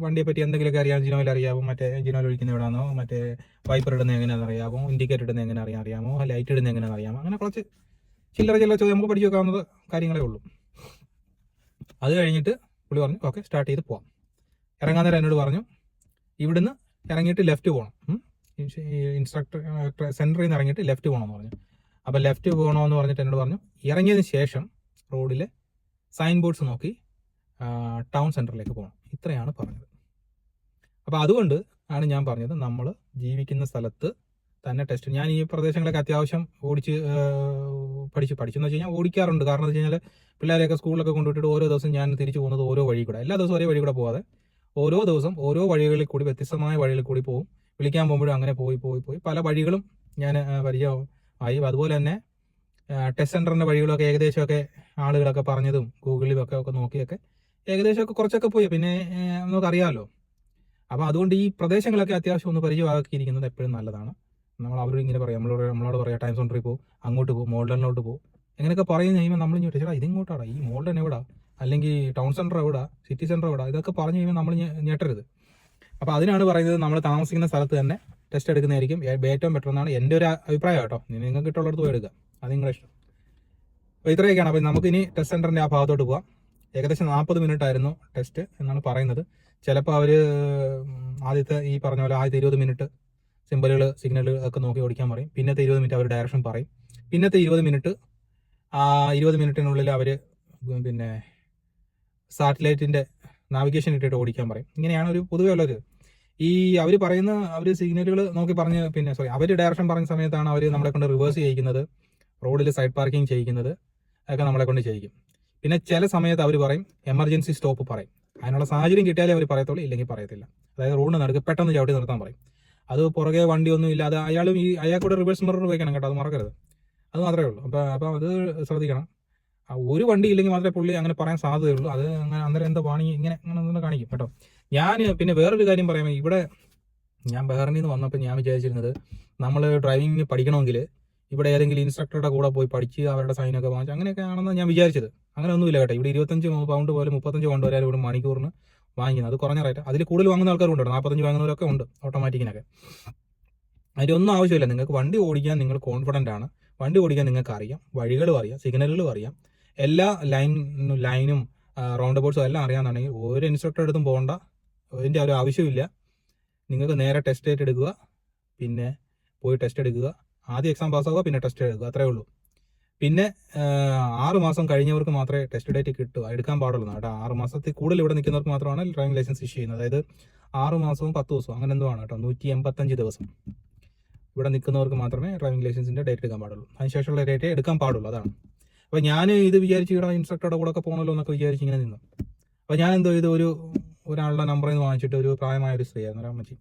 വണ്ടിയെ പറ്റി എന്തെങ്കിലുമൊക്കെ അറിയാം, എഞ്ചിൻ ഓയിൽ അറിയാമോ, മറ്റേ എഞ്ചിൻ ഓയിൽ ഒഴിക്കുന്ന എവിടെയാണോ, മറ്റേ വൈപ്പർ ഇടുന്നത് എങ്ങനെയാണെന്ന് അറിയാമോ, ഇൻഡിക്കേറ്റർ ഇടുന്നത് എങ്ങനെ അറിയാമോ, ലൈറ്റ് ഇടുന്നത് എങ്ങനെയാണെന്ന് അറിയാമോ, അങ്ങനെ കുറച്ച് ചില്ലറ ചോദ്യം നമുക്ക് പഠിച്ചു വെക്കാവുന്നത് കാര്യങ്ങളേ ഉള്ളൂ. അത് കഴിഞ്ഞിട്ട് പുള്ളി പറഞ്ഞു ഓക്കെ സ്റ്റാർട്ട് ചെയ്ത് പോവാം. ഇറങ്ങാൻ നേരം എന്നോട് പറഞ്ഞു ഇവിടുന്ന് ഇറങ്ങിയിട്ട് ലെഫ്റ്റ് പോകണം, ഇൻസ്ട്രക്ടർ സെൻറ്ററിൽ നിന്ന് ഇറങ്ങിയിട്ട് ലെഫ്റ്റ് പോകണമെന്ന് പറഞ്ഞു. അപ്പോൾ ലെഫ്റ്റ് പോകണമെന്ന് പറഞ്ഞിട്ട് എന്നോട് പറഞ്ഞു ഇറങ്ങിയതിന് ശേഷം റോഡിലെ സൈൻ ബോർഡ്സ് നോക്കി ടൗൺ സെൻറ്ററിലേക്ക് പോകണം. ഇത്രയാണ് പറഞ്ഞത്. അപ്പോൾ അതുകൊണ്ട് ആണ് ഞാൻ പറഞ്ഞത് നമ്മൾ ജീവിക്കുന്ന സ്ഥലത്ത് തന്നെ ടെസ്റ്റ്. ഞാൻ ഈ പ്രദേശങ്ങളൊക്കെ അത്യാവശ്യം പഠിച്ചെന്ന് വെച്ച് കഴിഞ്ഞാൽ ഓടിക്കാറുണ്ട്. കാരണം എന്ന് വെച്ച് കഴിഞ്ഞാൽ പിള്ളേരെയൊക്കെ സ്കൂളിലൊക്കെ കൊണ്ടുവിട്ടിട്ട് ഓരോ ദിവസം ഞാൻ തിരിച്ചു പോകുന്നത് ഓരോ വഴി കൂടെ, എല്ലാ ദിവസവും ഒരേ വഴി കൂടെ പോകാതെ ഓരോ ദിവസം ഓരോ വഴികളിൽ കൂടി വ്യത്യസ്തമായ വഴികളിൽ കൂടി പോകും. വിളിക്കാൻ പോകുമ്പോഴും അങ്ങനെ പോയി പല വഴികളും ഞാൻ പരിചയമായി. അതുപോലെ തന്നെ ടെസ്റ്റ് സെൻറ്ററിൻ്റെ വഴികളൊക്കെ ഏകദേശമൊക്കെ ആളുകളൊക്കെ പറഞ്ഞതും ഗൂഗിളിലൊക്കെ നോക്കിയൊക്കെ ഏകദേശമൊക്കെ കുറച്ചൊക്കെ പോയി. പിന്നെ നമുക്കറിയാമല്ലോ. അപ്പോൾ അതുകൊണ്ട് ഈ പ്രദേശങ്ങളൊക്കെ അത്യാവശ്യം ഒന്ന് പരിചയമാക്കിയിരിക്കുന്നത് എപ്പോഴും നല്ലതാണ്. അവരോട് ഇങ്ങനെ പറയാം, നമ്മളോട് പറയാം ടൈം സെൻറ്ററിൽ പോകും, അങ്ങോട്ട് പോകും, മോൾഡനിലോട്ട് പോകും, എങ്ങനെയൊക്കെ പറയുന്ന കഴിയുമ്പോൾ നമ്മൾ ഇങ്ങോട്ട് ചേട്ടാ ഇതിങ്ങോട്ടാടാ, ഈ മോൾഡൻ എവിടാ, അല്ലെങ്കിൽ ടൗൺ സെൻറ്റർ എവിടാ, സിറ്റി സെൻറ്റർ എവിടാ, ഇതൊക്കെ പറഞ്ഞു കഴിയുമ്പോൾ നമ്മൾ ഞെട്ടരുത്. അപ്പോൾ അതിനാണ് പറയുന്നത് നമ്മൾ താമസിക്കുന്ന സ്ഥലത്ത് തന്നെ ടെസ്റ്റ് എടുക്കുന്നതായിരിക്കും ഏറ്റവും ബെറ്റർ എന്നാണ് എൻ്റെ ഒരു അഭിപ്രായം കേട്ടോ. നിങ്ങൾക്ക് ഇട്ടുള്ളിടത്ത് പോയി എടുക്കുക, അത് നിങ്ങളുടെ ഇഷ്ടം. അപ്പോൾ ഇത്രയൊക്കെയാണ്. അപ്പോൾ നമുക്കിനി ടെസ്റ്റ് സെൻറ്ററിൻ്റെ ആ ഭാഗത്തോട്ട് പോകാം. ഏകദേശം 40 മിനിറ്റ് ആയിരുന്നു ടെസ്റ്റ് എന്നാണ് പറയുന്നത്. ചിലപ്പോൾ അവർ ആദ്യത്തെ ഈ പറഞ്ഞ പോലെ ആദ്യത്തെ 20 മിനിറ്റ് സിമ്പലുകൾ സിഗ്നലുകൾ ഒക്കെ നോക്കി ഓടിക്കാൻ പറയും. പിന്നത്തെ 20 മിനിറ്റ് അവർ ഡയറക്ഷൻ പറയും. പിന്നത്തെ 20 മിനിറ്റ് 20 മിനിറ്റിനുള്ളിൽ അവർ പിന്നെ സാറ്റലൈറ്റിൻ്റെ നാവിഗേഷൻ ഇട്ടിട്ട് ഓടിക്കാൻ പറയും. ഇങ്ങനെയാണ് ഒരു പൊതുവെ ഉള്ളത്. ഈ അവർ പറയുന്ന അവർ സിഗ്നലുകൾ നോക്കി പറഞ്ഞ് അവർ ഡയറക്ഷൻ പറഞ്ഞ സമയത്താണ് അവർ നമ്മളെ കൊണ്ട് റിവേഴ്സ് ചെയ്യിക്കുന്നത്, റോഡിൽ സൈഡ് പാർക്കിംഗ് ചെയ്യിക്കുന്നത് ഒക്കെ നമ്മളെ കൊണ്ട് ചെയ്യിക്കും. പിന്നെ ചില സമയത്ത് അവർ പറയും എമർജൻസി സ്റ്റോപ്പ് പറയും. അതിനുള്ള സാഹചര്യം കിട്ടിയാലേ അവർ പറയത്തുള്ളൂ, ഇല്ലെങ്കിൽ പറയത്തില്ല. അതായത് റോഡിന് നടുക്ക് പെട്ടെന്ന് ചവിട്ടി നിർത്താൻ പറയും. അത് പുറകെ വണ്ടിയൊന്നും ഇല്ലാതെ അയാൾക്കൂടെ റിവേഴ്സ് മിറർ വയ്ക്കണം കേട്ടോ, അത് മറക്കരുത്. അത് മാത്രമേ ഉള്ളൂ. അപ്പോൾ അത് ശ്രദ്ധിക്കണം. ഒരു വണ്ടി ഇല്ലെങ്കിൽ മാത്രമേ പുള്ളി അങ്ങനെ പറയാൻ സാധ്യതയുള്ളൂ. അത് അങ്ങനെ അന്നേരം എന്താ പണി ഇങ്ങനെ കാണിക്കും കേട്ടോ. ഞാൻ പിന്നെ വേറൊരു കാര്യം പറയാം. ഇവിടെ ഞാൻ ബഹ്റൈനിൽ നിന്ന് വന്നപ്പോൾ ഞാൻ വിചാരിച്ചിരുന്നത് നമ്മൾ ഡ്രൈവിംഗ് പഠിക്കണമെങ്കിൽ ഇവിടെ ഏതെങ്കിലും ഇൻസ്ട്രക്ടറുടെ കൂടെ പോയി പഠിച്ച് അവരുടെ സൈനൊക്കെ വാങ്ങിച്ച് അങ്ങനെയൊക്കെ ആണെന്ന് ഞാൻ വിചാരിച്ചത്. അങ്ങനെ ഒന്നുമില്ല കേട്ടോ. ഇവിടെ 25 പൗണ്ട് പോലെ 35 പൗണ്ട് വരെ ഇവിടെ മണിക്കൂറിന് വാങ്ങിക്കുന്നത്. അത് കുറഞ്ഞ റേറ്റ്. അതിൽ കൂടുതൽ വാങ്ങുന്ന ആൾക്കാരുണ്ട്, 45 വാങ്ങുന്നവരൊക്കെ ഉണ്ട് ഓട്ടോമാറ്റിക്കിനൊക്കെ. അതിലൊന്നും ആവശ്യമില്ല. നിങ്ങൾക്ക് വണ്ടി ഓടിക്കാൻ നിങ്ങൾ കോൺഫിഡൻ്റ് ആണ്, വണ്ടി ഓടിക്കാൻ നിങ്ങൾക്ക് അറിയാം, വഴികളും അറിയാം, സിഗ്നലുകളും അറിയാം, എല്ലാ ലൈനും റൗണ്ട് അബൌട്ട്സും എല്ലാം അറിയാമെന്നുണ്ടെങ്കിൽ ഒരു ഇൻസ്ട്രക്ടർ അടുത്തും പോകേണ്ട, അതിൻ്റെ ഒരു ആവശ്യമില്ല. നിങ്ങൾക്ക് നേരെ ടെസ്റ്റ് ഡേറ്റ് എടുക്കുക, പിന്നെ പോയി ടെസ്റ്റ് എടുക്കുക, ആദ്യം എക്സാം പാസ്സാവുക, പിന്നെ ടെസ്റ്റ് എടുക്കുക, അത്രേ ഉള്ളൂ. പിന്നെ 6 മാസം കഴിഞ്ഞവർക്ക് മാത്രമേ ടെസ്റ്റ് ഡേറ്റ് കിട്ടൂ, എടുക്കാൻ പാടുള്ളൂ കേട്ടോ. 6 മാസത്തിൽ കൂടുതൽ ഇവിടെ നിൽക്കുന്നവർക്ക് മാത്രമാണ് ഡ്രൈവിംഗ് ലൈസൻസ് ഇഷ്യൂ ചെയ്യുന്നത്. അതായത് 6 മാസവും 10 ദിവസവും അങ്ങനെ എന്തോ ആണ് കേട്ടോ. 185 ദിവസം ഇവിടെ നിൽക്കുന്നവർക്ക് മാത്രമേ ഡ്രൈവിംഗ് ലൈസൻസിൻ്റെ ഡേറ്റ് എടുക്കാൻ പാടുള്ളൂ. അതിനുശേഷമുള്ള ഡേറ്റ് എടുക്കാൻ പാടുള്ളൂ. അതാണ്. അപ്പോൾ ഞാൻ ഇത് വിചാരിച്ച് ഇവിടെ ഇൻസ്ട്രക്ടറുടെ കൂടെ ഒക്കെ പോകണമല്ലോ എന്നൊക്കെ വിചാരിച്ച് ഇങ്ങനെ നിന്നു. അപ്പോൾ ഞാൻ എന്തോ ഇത് ഒരാളുടെ നമ്പറിൽ നിന്ന് വാങ്ങിച്ചിട്ട് ഒരു പ്രായമായ ഒരു സ്ത്രീയായിരുന്നു, ഒരു അമ്മച്ചി.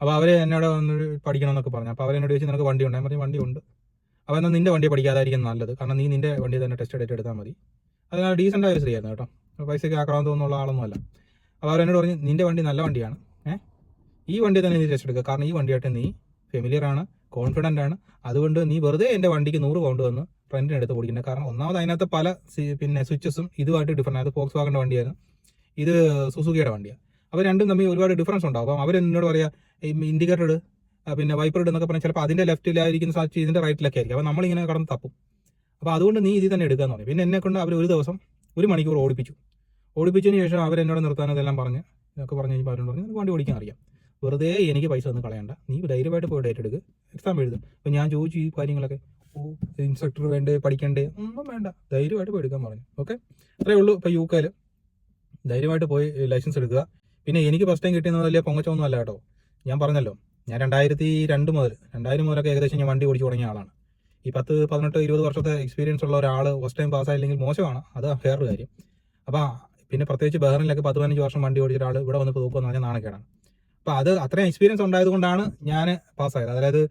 അപ്പോൾ അവർ എന്നോട് വന്ന് പഠിക്കണം എന്നൊക്കെ പറഞ്ഞു. അപ്പോൾ അവരെന്നോട് ചോദിച്ചു നിനക്ക് വണ്ടി ഉണ്ടായി? പറഞ്ഞു വണ്ടിയുണ്ട്. അപ്പോൾ എന്നാൽ നിൻ്റെ വണ്ടി പഠിക്കാതായിരിക്കും നല്ലത്, കാരണം നീ നിൻ്റെ വണ്ടി തന്നെ ടെസ്റ്റ് ഡേറ്റ് എടുത്താൽ മതി. അത് ഡീസൻ്റ് ആയ ഒരു സ്ത്രീയായിരുന്നു കേട്ടോ, പൈസയ്ക്ക് ആക്രാന്തമൊന്നുള്ള ആളൊന്നുമല്ല. അപ്പോൾ അവരെന്നോട് പറഞ്ഞു നിൻ്റെ വണ്ടി നല്ല വണ്ടിയാണ്, ഈ വണ്ടി തന്നെ നീ ടെസ്റ്റ് എടുക്കുക, കാരണം ഈ വണ്ടിയായിട്ട് നീ ഫെമിലിയറാണ്, കോൺഫിഡൻ്റ് ആണ്. അതുകൊണ്ട് നീ വെറുതെ എൻ്റെ വണ്ടിക്ക് 100 പൗണ്ട് വന്ന് റെൻറ്റിന് എടുത്ത് ഓടിക്കേണ്ട. കാരണം ഒന്നാമത് അതിനകത്ത് പല സ്വിച്ചസും ഇതുമായിട്ട് ഡിഫറൻറ്റ്. അത് ഫോക്സ് വാഗൻ്റെ വണ്ടിയായിരുന്നു, ഇത് സുസുക്കിയുടെ വണ്ടിയാണ്. അപ്പോൾ രണ്ടും തമ്മിൽ ഒരുപാട് ഡിഫറൻസ് ഉണ്ടാവും. അപ്പോൾ അവരെന്നോട് പറയാം ഇൻഡിക്കേറ്റർ ഇട്, പിന്നെ വൈപ്പർ ഇടുന്നൊക്കെ പറഞ്ഞാൽ ചിലപ്പോൾ അതിൻ്റെ ലെഫ്റ്റിലായിരിക്കുന്ന സാധിച്ച് ഇതിൻ്റെ റൈറ്റിലൊക്കെ ആയിരിക്കും. അപ്പോൾ നമ്മളിങ്ങനെ കടന്ന് തപ്പും. അപ്പോൾ അതുകൊണ്ട് നീ ഇതിൽ തന്നെ എടുക്കാമെന്ന് പറയും. പിന്നെ എന്നെ കൊണ്ട് അവർ ഒരു ദിവസം 1 മണിക്കൂർ ഓടിപ്പിച്ചതിന് ശേഷം അവരെന്നോട് നിർത്താനതെല്ലാം പറഞ്ഞ് ഇതൊക്കെ പറഞ്ഞ് കഴിഞ്ഞപ്പോൾ അവരോട് പറഞ്ഞു നിനക്ക് വണ്ടി ഓടിക്കാൻ അറിയാം, വെറുതെ എനിക്ക് പൈസ ഒന്നും കളയണ്ട, നീ ധൈര്യമായിട്ട് പോയി ഡേറ്റ് എടുക്കുക, എക്സാം എഴുതും. അപ്പോൾ ഞാൻ ചോദിച്ചു ഈ കാര്യങ്ങളൊക്കെ, ഇൻസ്ട്രക്ടർ വേണ്ടേ, പഠിക്കണ്ടേ? ഒന്നും വേണ്ട, ധൈര്യമായിട്ട് പോയി എടുക്കാൻ പറഞ്ഞു. ഓക്കെ, അത്രേ ഉള്ളൂ. ഇപ്പോൾ UK ധൈര്യമായിട്ട് പോയി ലൈസൻസ് എടുക്കുക. പിന്നെ എനിക്ക് ഫസ്റ്റ് ടൈം കിട്ടിയെന്ന് വലിയ പൊങ്ങച്ചൊന്നും അല്ല കേട്ടോ. ഞാൻ പറഞ്ഞല്ലോ, ഞാൻ 2000 മുതലൊക്കെ ഏകദേശം ഞാൻ വണ്ടി ഓടിച്ച് തുടങ്ങിയ ആളാണ്. ഈ 10, 18, 20 വർഷത്തെ എക്സ്പീരിയൻസ് ഉള്ള ഒരാൾ ഫസ്റ്റ് ടൈം പാസ്സായില്ലെങ്കിൽ മോശമാണ്, അത് വേറൊരു കാര്യം. അപ്പോൾ പിന്നെ പ്രത്യേകിച്ച് ബഹ്റിനിലൊക്കെ 10-15 വർഷം വണ്ടി ഓടിച്ച ഒരാൾ ഇവിടെ വന്ന് തൂക്കുമെന്ന് പറഞ്ഞാൽ നാണക്കേടാണ്. അപ്പോൾ അത് അത്രയും എക്സ്പീരിയൻസ് ഉണ്ടായതുകൊണ്ടാണ് ഞാൻ പാസ്സായത്. അതായത്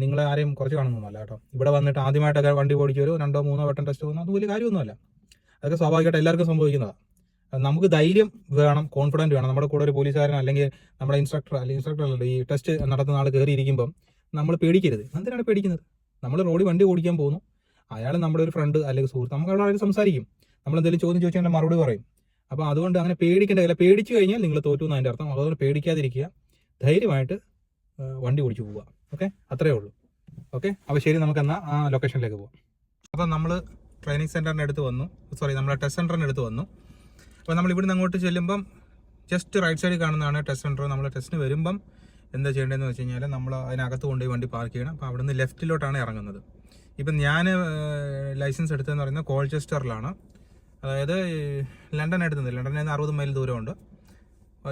നിങ്ങളെ ആരെയും കുറച്ച് കാണുന്നൊന്നുമല്ല കേട്ടോ. ഇവിടെ വന്നിട്ട് ആദ്യമായിട്ടൊക്കെ വണ്ടി ഓടിച്ച് ഒരു 2-3 വട്ടം ടെസ്റ്റ് പോകുന്നത് അത് വലിയ കാര്യമൊന്നുമല്ല. അതൊക്കെ സ്വാഭാവികമായിട്ട് എല്ലാവർക്കും സംഭവിക്കുന്നതാണ്. നമുക്ക് ധൈര്യം വേണം, കോൺഫിഡൻറ്റ് വേണം. നമ്മുടെ കൂടെ ഒരു പോലീസുകാരൻ അല്ലെങ്കിൽ നമ്മുടെ ഇൻസ്ട്രക്ടർ അല്ലല്ലോ ഈ ടെസ്റ്റ് നടത്തുന്ന ആൾ കയറിയിരിക്കുമ്പം നമ്മൾ പേടിക്കരുത്. എന്തിനാണ് പേടിക്കുന്നത്? നമ്മൾ റോഡിൽ വണ്ടി ഓടിക്കാൻ പോകുന്നു, അയാൾ നമ്മുടെ ഒരു ഫ്രണ്ട് അല്ലെങ്കിൽ സുഹൃത്ത്, നമുക്ക് അവിടെ സംസാരിക്കും, നമ്മളെന്തെങ്കിലും ചോദ്യം ചോദിച്ചാൽ മറുപടി പറയും. അപ്പോൾ അതുകൊണ്ട് അങ്ങനെ പേടിക്കേണ്ട കാര്യം. പേടിച്ചു കഴിഞ്ഞാൽ നിങ്ങൾ തോറ്റു എന്ന് അതിൻ്റെ അർത്ഥം. അതുകൊണ്ട് പേടിക്കാതിരിക്കുക, ധൈര്യമായിട്ട് വണ്ടി ഓടിച്ചു പോവുക. ഓക്കെ, അത്രേ ഉള്ളൂ. ഓക്കെ, അപ്പോൾ ശരി, നമുക്കെന്നാൽ ആ ലൊക്കേഷനിലേക്ക് പോകാം. അപ്പോൾ നമ്മൾ ട്രെയിനിങ് സെൻറ്ററിൻ്റെ അടുത്ത് വന്നു, നമ്മുടെ ടെസ്റ്റ് സെൻറ്ററിൻ്റെ അടുത്ത് വന്നു. അപ്പോൾ നമ്മൾ ഇവിടുന്ന് അങ്ങോട്ട് ചെല്ലുമ്പം ജസ്റ്റ് റൈറ്റ് സൈഡിൽ കാണുന്നതാണ് ടെസ്റ്റ് സെൻറ്റർ. നമ്മൾ ടെസ്റ്റിന് വരുമ്പം എന്താ ചെയ്യേണ്ടതെന്ന് വെച്ച് കഴിഞ്ഞാൽ നമ്മൾ അതിനകത്ത് കൊണ്ടുപോയി വണ്ടി പാർക്ക് ചെയ്യണം. അപ്പോൾ അവിടുന്ന് ലെഫ്റ്റിലോട്ടാണ് ഇറങ്ങുന്നത്. ഇപ്പം ഞാൻ ലൈസൻസ് എടുത്തതെന്ന് പറയുന്നത് കോൾച്ചസ്റ്ററിലാണ്, അതായത് ലണ്ടൻ എടുത്തുന്നത്. ലണ്ടനിൽ നിന്ന് 60 മൈൽ ദൂരമുണ്ട്.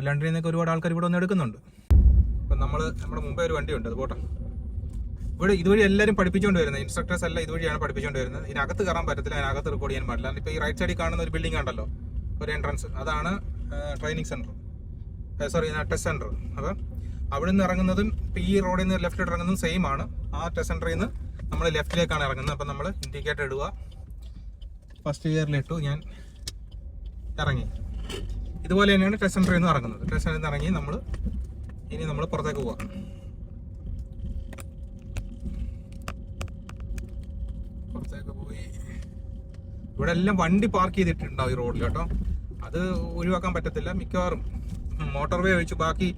ലണ്ടനിൽ നിന്നൊക്കെ ഒരുപാട് ആൾക്കാർ ഇവിടെ വന്ന് എടുക്കുന്നുണ്ട്. അപ്പം നമ്മുടെ മുമ്പേ ഒരു വണ്ടിയുണ്ട്, അത് പോട്ടെ. ഇവിടെ ഇതുവഴി എല്ലാവരും പഠിപ്പിച്ചുകൊണ്ട് വരുന്നത്, ഇൻസ്ട്രക്ടേഴ്സ് എല്ലാം ഇതുവഴിയാണ് പഠിപ്പിച്ചുകൊണ്ട് വരുന്നത്. ഇതിനകത്ത് കയറാൻ പറ്റത്തില്ല, അതിനകത്ത് റെക്കോർഡ് ചെയ്യാൻ പാടില്ല. ഇപ്പോൾ ഈ റൈറ്റ് സൈഡിൽ കാണുന്ന ഒരു ബിൽഡിംഗ് ഉണ്ടല്ലോ, ഒരു എൻട്രൻസ്, അതാണ് ട്രെയിനിങ് സെൻറ്റർ, ടെസ്റ്റ് സെൻറ്റർ. അപ്പം അവിടെ നിന്ന് ഇറങ്ങുന്നതും ഈ റോഡിൽ നിന്ന് ലെഫ്റ്റിലോട്ട് ഇറങ്ങുന്നതും സെയിം ആണ്. ആ ടെസ്റ്റ് സെൻറ്ററിൽ നിന്ന് നമ്മൾ ലെഫ്റ്റിലേക്കാണ് ഇറങ്ങുന്നത്. അപ്പം നമ്മൾ ഇൻഡിക്കേറ്റർ ഇടുക, ഫസ്റ്റ് ഗിയറിലിട്ടു, ഞാൻ ഇറങ്ങി. ഇതുപോലെ തന്നെയാണ് ടെസ്റ്റ് സെൻറ്ററിൽ നിന്ന് ഇറങ്ങുന്നത്. ടെസ്റ്റ് സെൻറ്ററിൽ നിന്ന് ഇറങ്ങി നമ്മൾ പുറത്തേക്ക് പോവാം. പുറത്തേക്ക് പോയി ഇവിടെ എല്ലാം വണ്ടി പാർക്ക് ചെയ്തിട്ടുണ്ടാവും ഈ റോഡിൽ കേട്ടോ. അത് ഒഴിവാക്കാൻ പറ്റത്തില്ല. മിക്കവാറും മോട്ടോർ വേ ഒഴിച്ച് ബാക്കി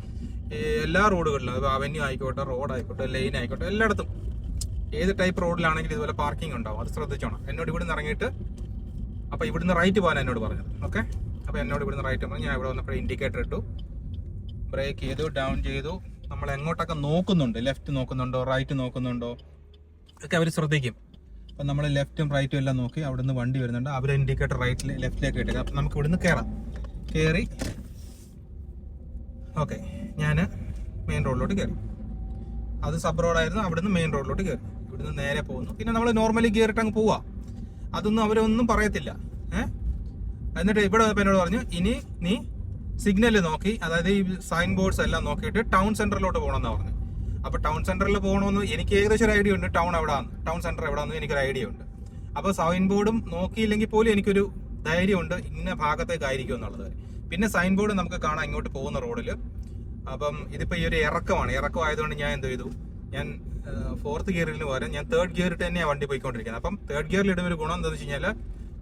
എല്ലാ റോഡുകളിലും, അത് അവന്യൂ ആയിക്കോട്ടെ, റോഡായിക്കോട്ടെ, ലൈൻ ആയിക്കോട്ടെ, എല്ലായിടത്തും ഏത് ടൈപ്പ് റോഡിലാണെങ്കിലും ഇതുപോലെ പാർക്കിംഗ് ഉണ്ടാവും. അത് ശ്രദ്ധിച്ചോണം. എന്നോട് ഇവിടുന്ന് ഇറങ്ങിയിട്ട് അപ്പോൾ ഇവിടുന്ന് റൈറ്റ് പോകാൻ എന്നോട് പറഞ്ഞത്. ഓക്കെ, അപ്പോൾ എന്നോട് ഇവിടുന്ന് റൈറ്റ് പറഞ്ഞു. ഞാൻ ഇവിടെ വന്നപ്പോൾ ഇൻഡിക്കേറ്റർ ഇട്ടു, ബ്രേക്ക് ചെയ്തു, ഡൗൺ ചെയ്തു. നമ്മൾ എങ്ങോട്ടൊക്കെ നോക്കുന്നുണ്ട്, ലെഫ്റ്റ് നോക്കുന്നുണ്ടോ, റൈറ്റ് നോക്കുന്നുണ്ടോ ഒക്കെ അവർ ശ്രദ്ധിക്കും. അപ്പം നമ്മൾ ലെഫ്റ്റും റൈറ്റും എല്ലാം നോക്കി അവിടെ നിന്ന് വണ്ടി വരുന്നുണ്ട്. അവർ ഇൻഡിക്കേറ്റർ ലെഫ്റ്റിലേക്ക് ഇട്ടേക്കാം. അപ്പം നമുക്ക് ഇവിടുന്ന് കയറി ഓക്കെ, ഞാൻ മെയിൻ റോഡിലോട്ട് കയറി. അത് സബ് റോഡായിരുന്നു, അവിടുന്ന് മെയിൻ റോഡിലോട്ട് കയറി. ഇവിടുന്ന് നേരെ പോകുന്നു. പിന്നെ നമ്മൾ നോർമലി കയറിയിട്ട് അങ്ങ് പോവാം. അതൊന്നും അവരൊന്നും പറയത്തില്ല. എന്നിട്ട് ഇവിടെ എന്നോട് പറഞ്ഞു, ഇനി നീ സിഗ്നൽ നോക്കി, അതായത് ഈ സൈൻ ബോർഡ്സ് എല്ലാം നോക്കിയിട്ട് ടൗൺ സെന്ററിലോട്ട് പോകണമെന്നാണ് പറഞ്ഞു. അപ്പോൾ ടൗൺ സെന്ററിൽ പോകണമെന്ന് എനിക്ക് ഏകദേശം ഒരു ഐഡിയ ഉണ്ട്. ടൗൺ സെന്റർ എവിടെയാണെന്ന് എനിക്കൊരു ഐഡിയ ഉണ്ട്. അപ്പോൾ സൈൻ ബോർഡും നോക്കിയില്ലെങ്കിൽ പോലും എനിക്കൊരു ധൈര്യമുണ്ട് ഇന്ന ഭാഗത്തേക്കായിരിക്കും എന്നുള്ളത്. പിന്നെ സൈൻ ബോർഡ് നമുക്ക് കാണാം ഇങ്ങോട്ട് പോകുന്ന റോഡിൽ. അപ്പം ഇതിപ്പോൾ ഈ ഒരു ഇറക്കം ആയതുകൊണ്ട് ഞാൻ എന്ത് ചെയ്തു, ഞാൻ 4th ഗിയറിന് പകരം ഞാൻ 3rd ഗിയറിട്ട് തന്നെയാണ് വണ്ടി പോയിക്കൊണ്ടിരിക്കുന്നത്. അപ്പം 3rd ഗിയറിൽ ഇടുന്ന ഒരു ഗുണം എന്താണെന്ന് വെച്ച് കഴിഞ്ഞാൽ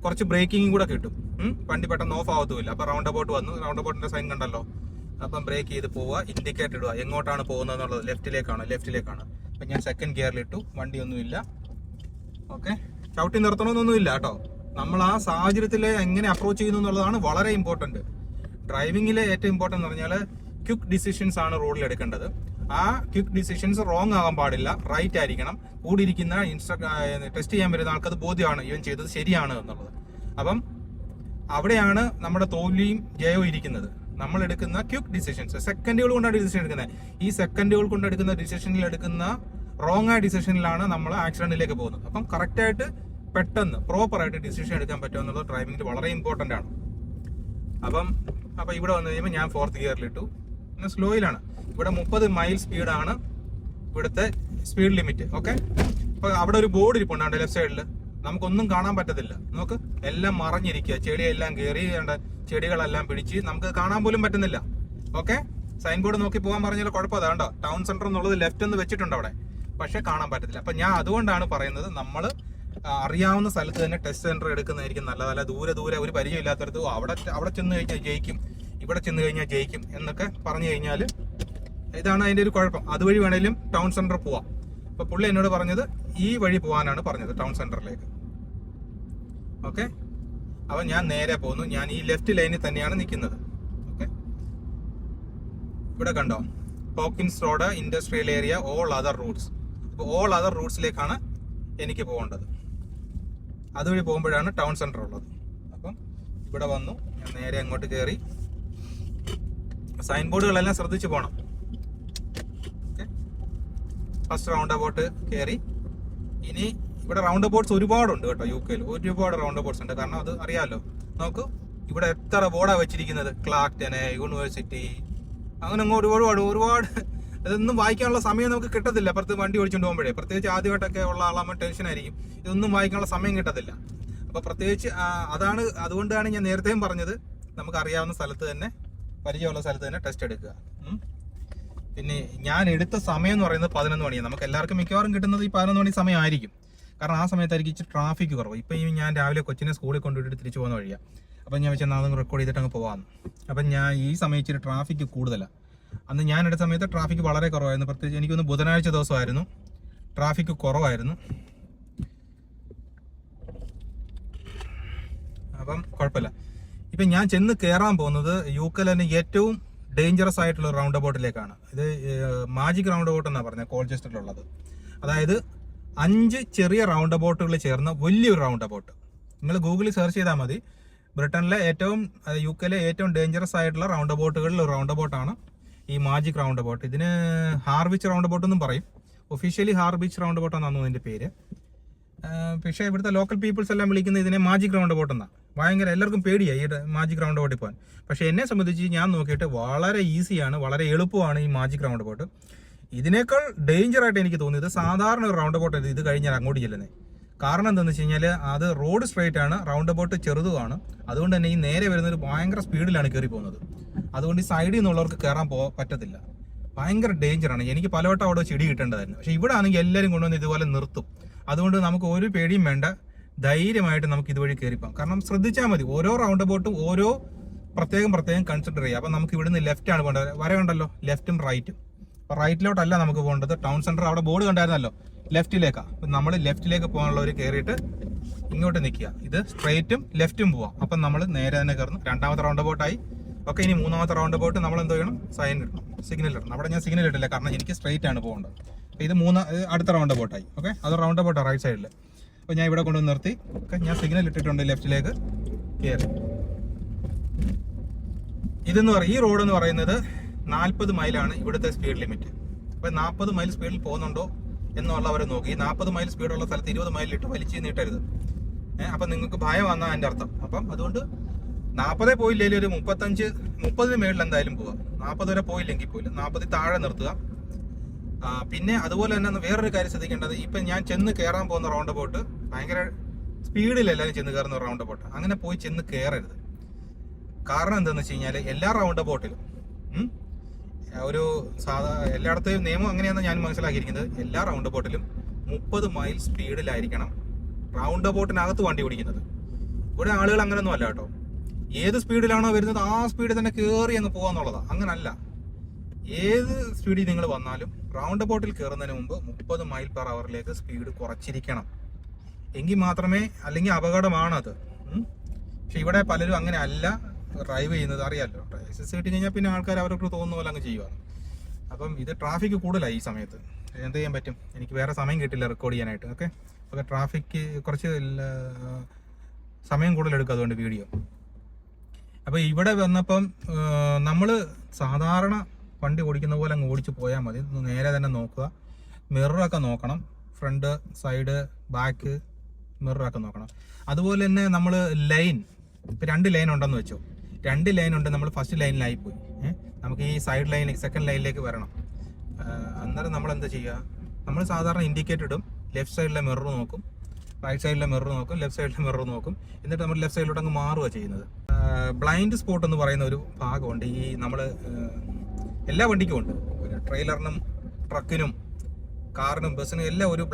കുറച്ച് ബ്രേക്കിങ്ങും കൂടെ കിട്ടും. വണ്ടി പെട്ടെന്ന് ഓഫ് ആവത്തുമില്ല. അപ്പോൾ റൗണ്ട് അബൌട്ട് വന്നു, റൗണ്ട് അബൌട്ടിൻ്റെ സൈൻ കണ്ടല്ലോ. അപ്പം ബ്രേക്ക് ചെയ്ത് പോവുക, ഇൻഡിക്കേറ്റർ ഇടുക, എങ്ങോട്ടാണ് പോകുന്നത് എന്നുള്ളത്. ലെഫ്റ്റിലേക്കാണ്. അപ്പം ഞാൻ 2nd ഗിയറിലിട്ടു, വണ്ടിയൊന്നുമില്ല. ഓക്കെ, ചവിട്ടി നിർത്തണമെന്നൊന്നുമില്ല കേട്ടോ. നമ്മൾ ആ സാഹചര്യത്തിൽ എങ്ങനെ അപ്രോച്ച് ചെയ്യുന്നു എന്നുള്ളതാണ് വളരെ ഇമ്പോർട്ടൻറ്റ്. ഡ്രൈവിങ്ങിലെ ഏറ്റവും ഇമ്പോർട്ടൻ്റ് എന്ന് പറഞ്ഞാൽ ക്വിക്ക് ഡിസിഷൻസ് ആണ് റോഡിൽ എടുക്കേണ്ടത്. ആ ക്വിക്ക് ഡിസിഷൻസ് റോങ് ആകാൻ പാടില്ല, റൈറ്റ് ആയിരിക്കണം. കൂടിയിരിക്കുന്ന ടെസ്റ്റ് ചെയ്യാൻ വരുന്ന ആൾക്കത് ബോധ്യമാണ് ഇവൻ ചെയ്തത് ശരിയാണ് എന്നുള്ളത്. അപ്പം അവിടെയാണ് നമ്മുടെ തോൽവിയും ജയവും ഇരിക്കുന്നത്. നമ്മൾ എടുക്കുന്ന ക്വിക്ക് ഡിസിഷൻസ്, സെക്കൻഡുകൾ കൊണ്ടാണ് ഡിസിഷൻ എടുക്കുന്നത്. ഈ സെക്കൻഡുകൾ കൊണ്ട് എടുക്കുന്ന ഡിസിഷനിൽ എടുക്കുന്ന റോങ് ആയ ഡിസിഷനിലാണ് നമ്മൾ ആക്സിഡന്റിലേക്ക് പോകുന്നത്. അപ്പം കറക്റ്റായിട്ട് പെട്ടെന്ന് പ്രോപ്പറായിട്ട് ഡിസിഷൻ എടുക്കാൻ പറ്റുക എന്നുള്ളത് ഡ്രൈവിംഗിൽ വളരെ ഇമ്പോർട്ടൻ്റ് ആണ്. അപ്പം ഇവിടെ വന്നു കഴിയുമ്പോൾ ഞാൻ 4th ഗിയറിലിട്ടു, പിന്നെ സ്ലോയിലാണ്. ഇവിടെ 30 മൈൽ സ്പീഡാണ് ഇവിടുത്തെ സ്പീഡ് ലിമിറ്റ്. ഓക്കെ, അപ്പോൾ അവിടെ ഒരു ബോർഡ് ഇരിപ്പുണ്ട് ലെഫ്റ്റ് സൈഡിൽ, നമുക്കൊന്നും കാണാൻ പറ്റത്തില്ല. നോക്ക്, എല്ലാം മറഞ്ഞിരിക്കുക, ചെടിയെല്ലാം കയറി, ചെടികളെല്ലാം പിടിച്ച് നമുക്ക് കാണാൻ പോലും പറ്റുന്നില്ല. ഓക്കെ, സൈൻ ബോർഡ് നോക്കി പോകാൻ പറഞ്ഞാൽ കുഴപ്പമില്ല. കണ്ടോ, ടൗൺ സെന്റർ എന്നുള്ളത് ലെഫ്റ്റ് എന്ന് വെച്ചിട്ടുണ്ട് അവിടെ, പക്ഷെ കാണാൻ പറ്റത്തില്ല. അപ്പം ഞാൻ അതുകൊണ്ടാണ് പറയുന്നത്, നമ്മൾ അറിയാവുന്ന സ്ഥലത്ത് തന്നെ ടെസ്റ്റ് സെന്റർ എടുക്കുന്നതായിരിക്കും നല്ലതല്ല. ദൂരെ ഒരു പരിചയമില്ലാത്തടത്ത് അവിടെ ചെന്ന് കഴിഞ്ഞാൽ ജയിക്കും, ഇവിടെ ചെന്ന് കഴിഞ്ഞാൽ ജയിക്കും എന്നൊക്കെ പറഞ്ഞു കഴിഞ്ഞാൽ ഇതാണ് അതിൻ്റെ ഒരു കുഴപ്പം. അതുവഴി വേണേലും ടൗൺ സെന്റർ പോവാം. അപ്പോൾ പുള്ളി എന്നോട് പറഞ്ഞത് ഈ വഴി പോകാനാണ് പറഞ്ഞത്, ടൗൺ സെന്ററിലേക്ക്. ഓക്കെ, അപ്പം ഞാൻ നേരെ പോകുന്നു. ഞാൻ ഈ ലെഫ്റ്റ് ലൈനിൽ തന്നെയാണ് നിൽക്കുന്നത്. ഓക്കെ, ഇവിടെ കണ്ടോ, Hawkins road, industrial area, all other Roots. അപ്പോൾ ഓൾ അതർ റൂട്ട്സിലേക്കാണ് എനിക്ക് പോകേണ്ടത്. അതുവഴി പോകുമ്പോഴാണ് ടൗൺ സെന്റർ ഉള്ളത്. അപ്പം ഇവിടെ വന്നു, ഞാൻ നേരെ അങ്ങോട്ട് കയറി. സൈൻ ബോർഡുകളെല്ലാം ശ്രദ്ധിച്ച് പോകണം. ഓക്കെ, ഫസ്റ്റ് റൗണ്ട് അബൌട്ട് കയറി. ഇനി ഇവിടെ റൗണ്ട് അബൌട്ട്സ് ഒരുപാടുണ്ട് കേട്ടോ, UK ഒരുപാട് റൗണ്ട് അബൌട്ട്സ് ഉണ്ട്. കാരണം അത് അറിയാമല്ലോ, നോക്കൂ ഇവിടെ എത്ര ബോർഡാണ് വെച്ചിരിക്കുന്നത്, ക്ലാക്ടന്, യൂണിവേഴ്സിറ്റി, അങ്ങനെ അങ്ങ് ഒരുപാട്. ഇതൊന്നും വായിക്കാനുള്ള സമയം നമുക്ക് കിട്ടത്തില്ല. അപ്പുറത്ത് വണ്ടി ഓടിച്ചുകൊണ്ട് പോകുമ്പോഴേ, പ്രത്യേകിച്ച് ആദ്യമായിട്ടൊക്കെ ഉള്ള ആളാകുമ്പോൾ ടെൻഷൻ ആയിരിക്കും, ഇതൊന്നും വായിക്കാനുള്ള സമയം കിട്ടത്തില്ല. അപ്പോൾ പ്രത്യേകിച്ച് അതുകൊണ്ടാണ് ഞാൻ നേരത്തെയും പറഞ്ഞത്, നമുക്ക് അറിയാവുന്ന സ്ഥലത്ത് തന്നെ, പരിചയമുള്ള സ്ഥലത്ത് തന്നെ ടെസ്റ്റ് എടുക്കുക. പിന്നെ ഞാൻ എടുത്ത സമയം എന്ന് പറയുന്നത് 11 മണിയാണ്. നമുക്ക് എല്ലാവർക്കും മിക്കവാറും കിട്ടുന്നത് ഈ 11 മണി സമയമായിരിക്കും. കാരണം ആ സമയത്തായിരിക്കും ഇച്ചിരി ട്രാഫിക് കുറവ്. ഇപ്പം ഞാൻ രാവിലെ കൊച്ചിനെ സ്കൂളിൽ കൊണ്ടുപോയിട്ട് തിരിച്ചു പോകുന്ന വഴിയാണ്. അപ്പം ഞാൻ വെച്ചാൽ അതൊന്ന് റെക്കോർഡ് ചെയ്തിട്ട് അങ്ങ് പോകാമെന്ന്. അപ്പം ഞാൻ ഈ സമയം ഇച്ചിരി ട്രാഫിക് കൂടുതലാണ്. അന്ന് ഞാൻ എടുത്ത സമയത്ത് ട്രാഫിക് വളരെ കുറവായിരുന്നു. പ്രത്യേകിച്ച് എനിക്കൊന്ന് ബുധനാഴ്ച ദിവസമായിരുന്നു, ട്രാഫിക് കുറവായിരുന്നു. അപ്പം കുഴപ്പമില്ല. ഇപ്പം ഞാൻ ചെന്ന് കയറാൻ പോകുന്നത് UK തന്നെ ഏറ്റവും ഡേഞ്ചറസ് ആയിട്ടുള്ള റൗണ്ട് അബൌട്ടിലേക്കാണ്. ഇത് മാജിക് റൗണ്ട് അബൌട്ട് എന്നാണ് പറഞ്ഞത്, കോൾച്ചസ്റ്ററിലുള്ളത്. അതായത് 5 ചെറിയ റൗണ്ട് അബൌട്ടുകൾ ചേർന്ന വലിയൊരു റൗണ്ട് അബൌട്ട്. നിങ്ങൾ ഗൂഗിളിൽ സെർച്ച് ചെയ്താൽ മതി. ബ്രിട്ടനിലെ UK ഏറ്റവും ഡേഞ്ചറസ് ആയിട്ടുള്ള റൗണ്ട് അബൌട്ടുകളിൽ ഒരു റൗണ്ട് അബൌട്ടാണ് ഈ മാജിക് റൗണ്ട് അബൌട്ട്. ഇതിന് ഹാർവിച്ച് റൗണ്ട് അബൌട്ട് എന്നും പറയും. ഒഫീഷ്യലി ഹാർവിച്ച് റൗണ്ട് അബൌട്ട് എന്നാണ് ഇതിൻ്റെ പേര്. പക്ഷേ ഇവിടുത്തെ ലോക്കൽ പീപ്പിൾസ് എല്ലാം വിളിക്കുന്നത് ഇതിനെ മാജിക് റൗണ്ട് അബൌട്ട് എന്നാണ്. ഭയങ്കര എല്ലാവർക്കും പേടിയായി ഈ മാജിക് റൗണ്ട് അബൌട്ടിൽ പോകാൻ. പക്ഷേ എന്നെ സംബന്ധിച്ച് ഞാൻ നോക്കിയിട്ട് വളരെ ഈസിയാണ്, വളരെ എളുപ്പമാണ് ഈ മാജിക് റൗണ്ട് അബൌട്ട്. ഇതിനേക്കാൾ ഡേഞ്ചറായിട്ട് എനിക്ക് തോന്നിയത് സാധാരണ ഒരു റൗണ്ട് അബൌട്ട് ഇത് കഴിഞ്ഞാൽ അങ്ങോട്ട് ചെല്ലുന്നത്. കാരണം എന്താണെന്ന് വെച്ച് കഴിഞ്ഞാൽ അത് റോഡ് സ്ട്രൈറ്റ് ആണ്, റൗണ്ട് അബൌട്ട് ചെറുതുമാണ്. അതുകൊണ്ട് തന്നെ ഈ നേരെ വരുന്നൊരു ഭയങ്കര സ്പീഡിലാണ് കയറി പോകുന്നത്. അതുകൊണ്ട് ഈ സൈഡിൽ നിന്നുള്ളവർക്ക് കയറാൻ പറ്റത്തില്ല. ഭയങ്കര ഡേഞ്ചറാണ്. എനിക്ക് പലവട്ടം അവിടെ ചെടി കിട്ടേണ്ടതായിരുന്നു. പക്ഷേ ഇവിടെ ആണെങ്കിൽ എല്ലാവരും കൊണ്ടുവന്ന് ഇതുപോലെ നിർത്തും. അതുകൊണ്ട് നമുക്ക് ഒരു പേടിയും വേണ്ട, ധൈര്യമായിട്ട് നമുക്ക് ഇതുവഴി കയറിപ്പോകാം. കാരണം ശ്രദ്ധിച്ചാൽ മതി, ഓരോ റൗണ്ട് അബൌട്ടും ഓരോ പ്രത്യേകം കൺസിഡർ ചെയ്യുക. അപ്പം നമുക്ക് ഇവിടുന്ന് ലെഫ്റ്റാണ് പോകേണ്ടത്. വരണ്ടല്ലോ, ലെഫ്റ്റും റൈറ്റും. അപ്പോൾ റൈറ്റിലോട്ടല്ല നമുക്ക് പോകേണ്ടത്, ടൗൺ സെൻറ്റർ അവിടെ ബോർഡ് കണ്ടായിരുന്നല്ലോ, ലെഫ്റ്റിലേക്കാണ്. അപ്പം നമ്മൾ ലെഫ്റ്റിലേക്ക് പോകാനുള്ളവർ കയറിയിട്ട് ഇങ്ങോട്ട് നിൽക്കുക. ഇത് സ്ട്രൈറ്റും ലെഫ്റ്റും പോവാം. അപ്പം നമ്മൾ നേരെ തന്നെ കയറുന്നു. രണ്ടാമത്തെ റൗണ്ട് അബൌട്ടായി. ഓക്കെ, ഇനി മൂന്നാമത്തെ റൗണ്ട് അബൌട്ട് നമ്മൾ എന്തോ ചെയ്യണം, സൈൻ ഇടണം, സിഗ്നൽ ഇടണം. അവിടെ ഞാൻ സിഗ്നൽ ഇട്ടില്ല, കാരണം എനിക്ക് സ്ട്രൈറ്റ് ആണ് പോകേണ്ടത്. അപ്പോൾ ഇത് അടുത്ത റൗണ്ട് അബൌട്ടായി. ഓക്കെ, അത് റൗണ്ട് അബൌട്ടാണ് റൈറ്റ് സൈഡിൽ. അപ്പോൾ ഞാൻ ഇവിടെ കൊണ്ടുവന്ന് നിർത്തി. ഓക്കെ, ഞാൻ സിഗ്നൽ ഇട്ടിട്ടുണ്ട്, ലെഫ്റ്റിലേക്ക് കയറി. ഈ റോഡ് എന്ന് പറയുന്നത് 40 മൈലാണ് ഇവിടുത്തെ സ്പീഡ് ലിമിറ്റ്. അപ്പോൾ 40 മൈൽ സ്പീഡിൽ പോകുന്നുണ്ടോ എന്നുള്ളവർ നോക്കി. 40 മൈൽ സ്പീഡുള്ള സ്ഥലത്ത് 20 മൈലിലിട്ട് വലിച്ച് നീട്ടരുത്. അപ്പം നിങ്ങൾക്ക് ഭയം വന്നാൽ അതിൻ്റെ അർത്ഥം. അപ്പം അതുകൊണ്ട് 40 പോയില്ലെങ്കിൽ ഒരു 30 മേളിൽ എന്തായാലും പോവാം. 40 വരെ പോയില്ലെങ്കിൽ പോയില്ല, 40 താഴെ നിർത്തുക. പിന്നെ അതുപോലെ തന്നെ വേറൊരു കാര്യം ശ്രദ്ധിക്കേണ്ടത്, ഇപ്പം ഞാൻ ചെന്ന് കയറാൻ പോകുന്ന റൗണ്ട് അബൌട്ട് ഭയങ്കര സ്പീഡിൽ എല്ലാവരും ചെന്ന് കയറുന്ന റൗണ്ട് അബൌട്ട്. അങ്ങനെ പോയി ചെന്ന് കയറരുത്. കാരണം എന്താണെന്ന് വെച്ച് കഴിഞ്ഞാൽ എല്ലാ റൗണ്ട് അബൌട്ടിലും എല്ലായിടത്തെയും നിയമം അങ്ങനെയാണെന്ന് ഞാൻ മനസ്സിലാക്കിയിരിക്കുന്നത്. എല്ലാ റൗണ്ട് അബൌട്ടിലും 30 മൈൽ സ്പീഡിലായിരിക്കണം റൗണ്ട് അബൌട്ടിനകത്ത് വണ്ടി ഓടിക്കുന്നത്. ഇവിടെ ആളുകൾ അങ്ങനെയൊന്നും അല്ല കേട്ടോ. ഏത് സ്പീഡിലാണോ വരുന്നത് ആ സ്പീഡിൽ തന്നെ കയറി അങ്ങ് പോകാന്നുള്ളതാണ്. അങ്ങനല്ല, ഏത് സ്പീഡിൽ നിങ്ങൾ വന്നാലും റൗണ്ട് അബൌട്ടിൽ കയറുന്നതിന് മുമ്പ് 30 മൈൽ പെർ അവറിലേക്ക് സ്പീഡ് കുറച്ചിരിക്കണം. എങ്കിൽ മാത്രമേ, അല്ലെങ്കിൽ അപകടമാണത്. പക്ഷെ ഇവിടെ പലരും അങ്ങനെ അല്ല ഡ്രൈവ് ചെയ്യുന്നത്, അറിയാമല്ലോ. ലൈസൻസ് കിട്ടി കഴിഞ്ഞാൽ പിന്നെ ആൾക്കാർ അവർക്ക് തോന്നുന്ന പോലെ അങ്ങ് ചെയ്യുവാണ്. അപ്പം ഇത് ട്രാഫിക് കൂടുതലായി ഈ സമയത്ത്. എന്ത് ചെയ്യാൻ പറ്റും, എനിക്ക് വേറെ സമയം കിട്ടില്ല റെക്കോർഡ് ചെയ്യാനായിട്ട്. ഓക്കെ, അപ്പോൾ ട്രാഫിക്ക് കുറച്ച് സമയം കൂടുതലെടുക്കും അതുകൊണ്ട് വീഡിയോ. അപ്പോൾ ഇവിടെ വന്നപ്പം നമ്മൾ സാധാരണ വണ്ടി ഓടിക്കുന്ന പോലെ അങ്ങ് ഓടിച്ച് പോയാൽ മതി. നേരെ തന്നെ നോക്കുക, മിററൊക്കെ നോക്കണം, ഫ്രണ്ട് സൈഡ് ബാക്ക് മിററൊക്കെ നോക്കണം. അതുപോലെ തന്നെ നമ്മൾ ലൈൻ, ഇപ്പം 2 ലൈൻ ഉണ്ടെന്ന് വെച്ചോ, 2 ലൈൻ ഉണ്ട്, നമ്മൾ ഫസ്റ്റ് ലൈനിലായി പോയി, നമുക്ക് ഈ സൈഡ് ലൈനിലേക്ക് സെക്കൻഡ് ലൈനിലേക്ക് വരണം. അന്നേരം നമ്മൾ എന്താ ചെയ്യുക, നമ്മൾ സാധാരണ ഇൻഡിക്കേറ്റർ ഇടും, ലെഫ്റ്റ് സൈഡിലെ മിറർ നോക്കും, റൈറ്റ് സൈഡിലെ മിറർ നോക്കും, ലെഫ്റ്റ് സൈഡിലെ മിറർ നോക്കും, എന്നിട്ട് നമ്മൾ ലെഫ്റ്റ് സൈഡിലോട്ട് അങ്ങ് മാറുക ചെയ്യുന്നത്. ബ്ലൈൻഡ് സ്പോട്ട് എന്ന് പറയുന്ന ഒരു ഭാഗമുണ്ട് ഈ നമ്മൾ എല്ലാ വണ്ടിക്കും ഉണ്ട്, ഒരു ട്രെയിലറിനും ട്രക്കിനും കാറിനും ബസ്സിനും എല്ലാം ഒരു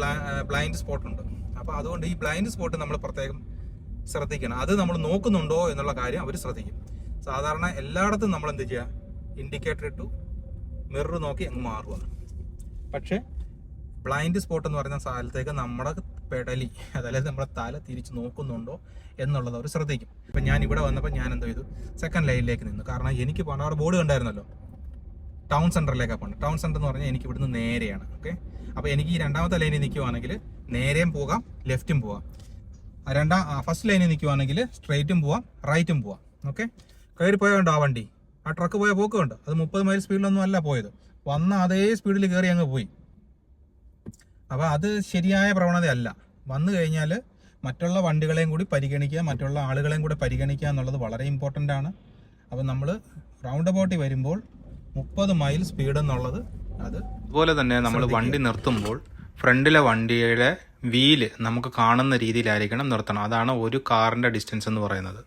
ബ്ലൈൻഡ് സ്പോട്ടുണ്ട്. അപ്പോൾ അതുകൊണ്ട് ഈ ബ്ലൈൻഡ് സ്പോട്ട് നമ്മൾ പ്രത്യേകം ശ്രദ്ധിക്കണം. അത് നമ്മൾ നോക്കുന്നുണ്ടോ എന്നുള്ള കാര്യം അവർ ശ്രദ്ധിക്കും. സാധാരണ എല്ലായിടത്തും നമ്മൾ എന്ത് ചെയ്യുക, ഇൻഡിക്കേറ്റർ ഇട്ടു മിറർ നോക്കി അങ്ങ് മാറുക. പക്ഷേ ബ്ലൈൻഡ് സ്പോട്ട് എന്ന് പറയുന്ന സ്ഥലത്തേക്ക് നമ്മുടെ പെടലി, അതായത് നമ്മുടെ തല തിരിച്ച് നോക്കുന്നുണ്ടോ എന്നുള്ളത് അവർ ശ്രദ്ധിക്കും. ഇപ്പം ഞാൻ ഇവിടെ വന്നപ്പോൾ ഞാൻ എന്തോ ചെയ്തു, സെക്കൻഡ് ലൈനിലേക്ക് നിന്നു. കാരണം എനിക്ക് പോകണം, അവിടെ ബോർഡ് കണ്ടായിരുന്നല്ലോ, ടൗൺ സെൻറ്ററിലേക്കാണ് പോകണം. ടൗൺ സെൻറ്റർ എന്ന് പറഞ്ഞാൽ എനിക്ക് ഇവിടുന്ന് നേരെയാണ്. ഓക്കെ, അപ്പോൾ എനിക്ക് ഈ 2ാമത്തെ ലൈനിൽ നിൽക്കുവാണെങ്കിൽ നേരെയും പോകാം, ലെഫ്റ്റും പോകാം. ഫസ്റ്റ് ലൈനിൽ നിൽക്കുവാണെങ്കിൽ സ്ട്രെയിറ്റും പോവാം, റൈറ്റും പോവാം. ഓക്കെ, കയറി പോയതുകൊണ്ട് ആ വണ്ടി, ആ ട്രക്ക് പോയ പോക്കുണ്ട്, അത് 30 മൈൽ സ്പീഡിലൊന്നും അല്ല പോയത്, വന്ന അതേ സ്പീഡിൽ കയറി അങ്ങ് പോയി. അപ്പോൾ അത് ശരിയായ പ്രവണതയല്ല. വന്നു കഴിഞ്ഞാൽ മറ്റുള്ള വണ്ടികളെയും കൂടി പരിഗണിക്കുക, മറ്റുള്ള ആളുകളെയും കൂടെ പരിഗണിക്കുക എന്നുള്ളത് വളരെ ഇമ്പോർട്ടൻ്റ് ആണ്. അപ്പോൾ നമ്മൾ റൗണ്ട് അബൌട്ടിൽ വരുമ്പോൾ 30 മൈൽ സ്പീഡ് എന്നുള്ളത് അതുപോലെ തന്നെ നമ്മൾ വണ്ടി നിർത്തുമ്പോൾ ഫ്രണ്ടിലെ വണ്ടിയുടെ വീല് നമുക്ക് കാണുന്ന രീതിയിലായിരിക്കണം നിർത്തണം. അതാണ് ഒരു കാറിൻ്റെ ഡിസ്റ്റൻസ് എന്ന് പറയുന്നത്.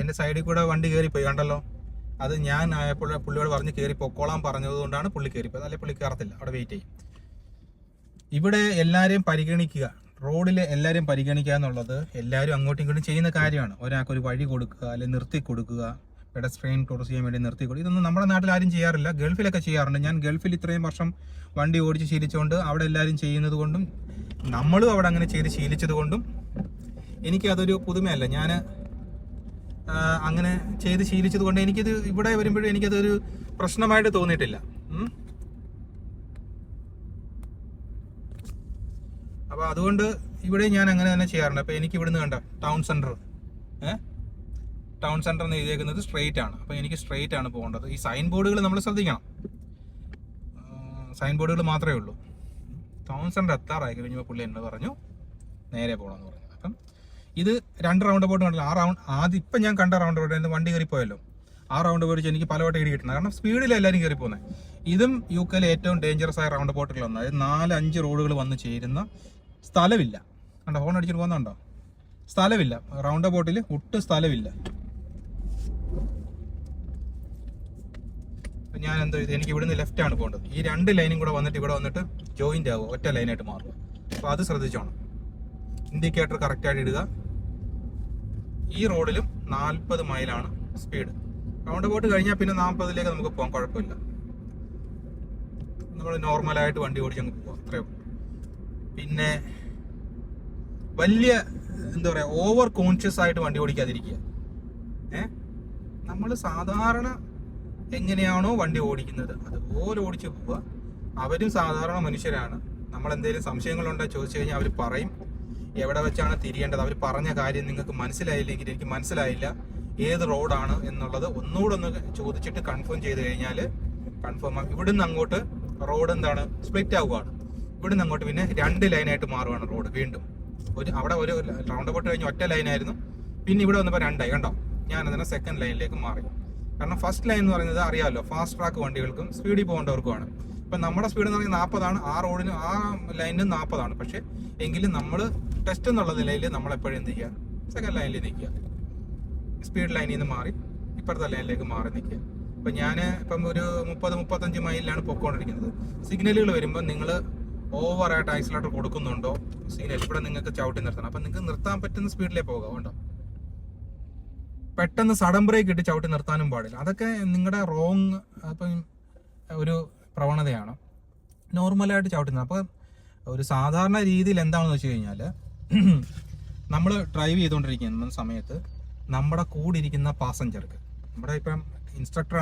എൻ്റെ സൈഡിൽ കൂടെ വണ്ടി കയറിപ്പോയി കണ്ടല്ലോ, അത് ഞാൻ ആയപ്പോൾ പുള്ളിയോട് പറഞ്ഞ് കയറി പൊക്കോളാൻ പറഞ്ഞതുകൊണ്ടാണ് പുള്ളി കയറിപ്പോയത്, അല്ലെങ്കിൽ പുള്ളി കയറത്തില്ല, അവിടെ വെയിറ്റ് ചെയ്യും. ഇവിടെ എല്ലാവരെയും പരിഗണിക്കുക, റോഡിൽ എല്ലാവരെയും പരിഗണിക്കുക എന്നുള്ളത് എല്ലാവരും അങ്ങോട്ടും ഇങ്ങോട്ടും ചെയ്യുന്ന കാര്യമാണ്. ഒരാൾക്കൊരു വഴി കൊടുക്കുക, അല്ലെങ്കിൽ നിർത്തി കൊടുക്കുക, പെഡസ്ട്രിയൻ ക്രോസ് ചെയ്യാൻ വേണ്ടി നിർത്തി കൊടുക്കുക. ഇതൊന്നും നമ്മുടെ നാട്ടിൽ ആരും ചെയ്യാറില്ല, ഗൾഫിലൊക്കെ ചെയ്യാറുണ്ട്. ഞാൻ ഗൾഫിൽ ഇത്രയും വർഷം വണ്ടി ഓടിച്ച് ശീലിച്ചുകൊണ്ട് അവിടെ എല്ലാവരും ചെയ്യുന്നത് കൊണ്ടും നമ്മളും അവിടെ അങ്ങനെ ചെയ്ത് ശീലിച്ചത് കൊണ്ടും എനിക്കതൊരു പുതുമയല്ല. ഞാൻ അങ്ങനെ ചെയ്ത് ശീലിച്ചത് കൊണ്ട് എനിക്കിത് ഇവിടെ വരുമ്പോഴും എനിക്കതൊരു പ്രശ്നമായിട്ട് തോന്നിയിട്ടില്ല. അപ്പോൾ അതുകൊണ്ട് ഇവിടെ ഞാൻ അങ്ങനെ തന്നെ ചെയ്യാറുണ്ട്. അപ്പോൾ എനിക്ക് ഇവിടുന്ന് കണ്ട ടൗൺ സെൻറ്റർ എന്ന് എഴുതിയേക്കുന്നത് സ്ട്രെയിറ്റ് ആണ്. അപ്പോൾ എനിക്ക് സ്ട്രെയിറ്റ് ആണ് പോകേണ്ടത്. ഈ സൈൻ ബോർഡുകൾ നമ്മൾ ശ്രദ്ധിക്കണം, സൈൻ ബോർഡുകൾ മാത്രമേ ഉള്ളൂ. ടൗൺ സെൻറ്റർ എത്താറായി കഴിഞ്ഞപ്പോൾ പുള്ളി എന്നോട് പറഞ്ഞു നേരെ പോകണമെന്ന് പറഞ്ഞു. അപ്പം ഇത് 2 റൗണ്ട് ബോർഡ് കണ്ടല്ലോ. ആദ്യം ഇപ്പം ഞാൻ കണ്ട റൗണ്ട് ബോർഡ് വണ്ടി കയറിപ്പോയല്ലോ, ആ റൗണ്ട് ബോർഡ് എനിക്ക് പലവട്ടം ഇടി കിട്ടുന്നത്, കാരണം സ്പീഡിൽ എല്ലാവരും കയറി പോകുന്നത്. ഇതും യുകെയിലെ ഏറ്റവും ഡേഞ്ചറസ് ആയ റൗണ്ട് ബോർഡുകളൊന്നും, അതായത് 4-5 റോഡുകൾ വന്ന് ചേരുന്ന സ്ഥലമില്ല. കണ്ടോ, ഫോൺ അടിച്ചിട്ട് പോകുന്നുണ്ടോ, സ്ഥലമില്ല, റൗണ്ട് ബോട്ടിൽ ഒട്ടും സ്ഥലമില്ല. ഞാൻ എന്തോ ഇത്, എനിക്ക് ഇവിടുന്ന് ലെഫ്റ്റ് ആണ് പോകേണ്ടത്. ഈ 2 ലൈനും കൂടെ വന്നിട്ട് ഇവിടെ വന്നിട്ട് ജോയിൻ്റ് ആവുക, ഒറ്റ ലൈനായിട്ട് മാറുക. അപ്പോൾ അത് ശ്രദ്ധിച്ചോണം. ഇൻഡിക്കേറ്റർ കറക്റ്റായിട്ട് ഇടുക. ഈ റോഡിലും 40 മൈലാണ് സ്പീഡ്. റൗണ്ട് ബോട്ട് കഴിഞ്ഞാൽ പിന്നെ 40ലേക്ക് നമുക്ക് പോകാൻ കുഴപ്പമില്ല. നമ്മൾ നോർമലായിട്ട് വണ്ടി ഓടിച്ചങ്ങ് പോകാം, അത്രയേ ഉള്ളൂ. പിന്നെ വലിയ എന്താ പറയുക, ഓവർ കോൺഷ്യസ് ആയിട്ട് വണ്ടി ഓടിക്കാതിരിക്കുക. നമ്മൾ സാധാരണ എങ്ങനെയാണോ വണ്ടി ഓടിക്കുന്നത് അതുപോലെ ഓടിച്ചു പോവുക. അവരും സാധാരണ മനുഷ്യരാണ്. നമ്മൾ എന്തെങ്കിലും സംശയങ്ങളുണ്ടെന്ന് ചോദിച്ചു കഴിഞ്ഞാൽ അവർ പറയും എവിടെ വെച്ചാണ് തിരിയേണ്ടത്. അവർ പറഞ്ഞ കാര്യം നിങ്ങൾക്ക് മനസ്സിലായില്ലെങ്കിൽ എനിക്ക് മനസ്സിലായില്ല, ഏത് റോഡാണ് എന്നുള്ളത് ഒന്നുകൂടെ ഒന്ന് ചോദിച്ചിട്ട് കൺഫേം ചെയ്ത് കഴിഞ്ഞാൽ കൺഫേം ആകും. ഇവിടുന്ന് അങ്ങോട്ട് റോഡ് എന്താണ് സ്പ്ലിറ്റ് ആവുകയാണ്. ഇവിടുന്ന് അങ്ങോട്ട് പിന്നെ 2 ലൈനായിട്ട് മാറുകയാണ് റോഡ്. വീണ്ടും അവിടെ ഒരു റൗണ്ട് ബോട്ട് കഴിഞ്ഞ് ഒറ്റ ലൈനായിരുന്നു, പിന്നെ ഇവിടെ വന്നപ്പോൾ 2 ആയി. കണ്ടോ, ഞാൻ അതിനെ സെക്കൻഡ് ലൈനിലേക്ക് മാറി. കാരണം ഫസ്റ്റ് ലൈൻ എന്ന് പറയുന്നത് അറിയാമല്ലോ, ഫാസ്റ്റ് ട്രാക്ക് വണ്ടികൾക്കും സ്പീഡിൽ പോകേണ്ടവർക്കുമാണ്. ഇപ്പം നമ്മുടെ സ്പീഡ് എന്ന് പറഞ്ഞാൽ 40ആണ്, ആ റോഡിന് ആ ലൈനിന് 40ആണ്. പക്ഷേ എങ്കിലും നമ്മൾ ടെസ്റ്റ് എന്നുള്ള നിലയിൽ നമ്മളെപ്പോഴും എന്ത് ചെയ്യുക, സെക്കൻഡ് ലൈനിൽ നിൽക്കുക, സ്പീഡ് ലൈനിൽ നിന്ന് മാറി ഇപ്പുറത്തെ ലൈനിലേക്ക് മാറി നിൽക്കുക. ഇപ്പം ഞാൻ ഇപ്പം ഒരു 30-35 മൈലിലാണ് പൊയ്ക്കൊണ്ടിരിക്കുന്നത്. സിഗ്നലുകൾ വരുമ്പോൾ നിങ്ങൾ ഓവറായിട്ട് ആക്സിലേറ്റർ കൊടുക്കുന്നുണ്ടോ, സിഗ്നൽ ഇവിടെ നിങ്ങൾക്ക് ചവിട്ടി നിർത്തണം. അപ്പം നിങ്ങൾക്ക് നിർത്താൻ പറ്റുന്ന സ്പീഡിലേ പോകാം. കേട്ടോ, പെട്ടെന്ന് സഡൻ ബ്രേക്ക് ഇട്ട് ചവിട്ടി നിർത്താനും പാടില്ല. അതൊക്കെ നിങ്ങളുടെ റോങ് അപ്പം ഒരു പ്രവണതയാണ്. നോർമലായിട്ട് ചവിട്ടി നിർത്തുക. അപ്പോൾ ഒരു സാധാരണ രീതിയിൽ എന്താണെന്ന് വെച്ച് കഴിഞ്ഞാൽ, നമ്മൾ ഡ്രൈവ് ചെയ്തുകൊണ്ടിരിക്കുന്ന സമയത്ത് നമ്മുടെ കൂടെ ഇരിക്കുന്ന പാസഞ്ചർക്ക് നമ്മുടെ ഇപ്പം ഇൻസ്ട്രക്ടർ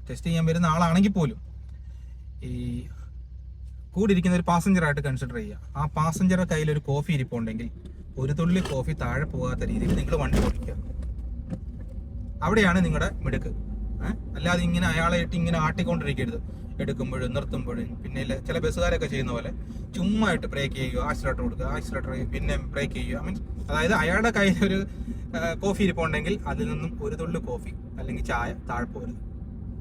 ടെസ്റ്റ് ചെയ്യാൻ വരുന്ന ആളാണെങ്കിൽ പോലും ഈ കൂടി ഇരിക്കുന്ന ഒരു പാസഞ്ചറായിട്ട് കൺസിഡർ ചെയ്യുക. ആ പാസഞ്ചറുടെ കയ്യിൽ ഒരു കോഫി ഇരിപ്പുണ്ടെങ്കിൽ ഒരു തുള്ളി കോഫി താഴെ പോകാത്ത രീതിയിൽ നിങ്ങൾ വണ്ടി ഓടിക്കുക. അവിടെയാണ് നിങ്ങളുടെ മിടുക്ക്. അല്ലാതെ ഇങ്ങനെ അയാളെ ഇട്ട് ഇങ്ങനെ ആട്ടിക്കൊണ്ടിരിക്കരുത്. എടുക്കുമ്പോഴും നിർത്തുമ്പോഴും. പിന്നെ ചില ബസ്സുകാരൊക്കെ ചെയ്യുന്ന പോലെ ചുമ്മാ ഇട്ട് ബ്രേക്ക് ചെയ്യുക, ആക്സിലേറ്റർ കൊടുക്കുക, ആക്സിലേറ്റർ പിന്നെ ബ്രേക്ക് ചെയ്യുക. മീൻസ് അതായത് അയാളുടെ കയ്യിൽ ഒരു കോഫി ഇരിപ്പുണ്ടെങ്കിൽ അതിൽ നിന്നും ഒരു തുള്ളി കോഫി അല്ലെങ്കിൽ ചായ താഴെ പോകരുത്.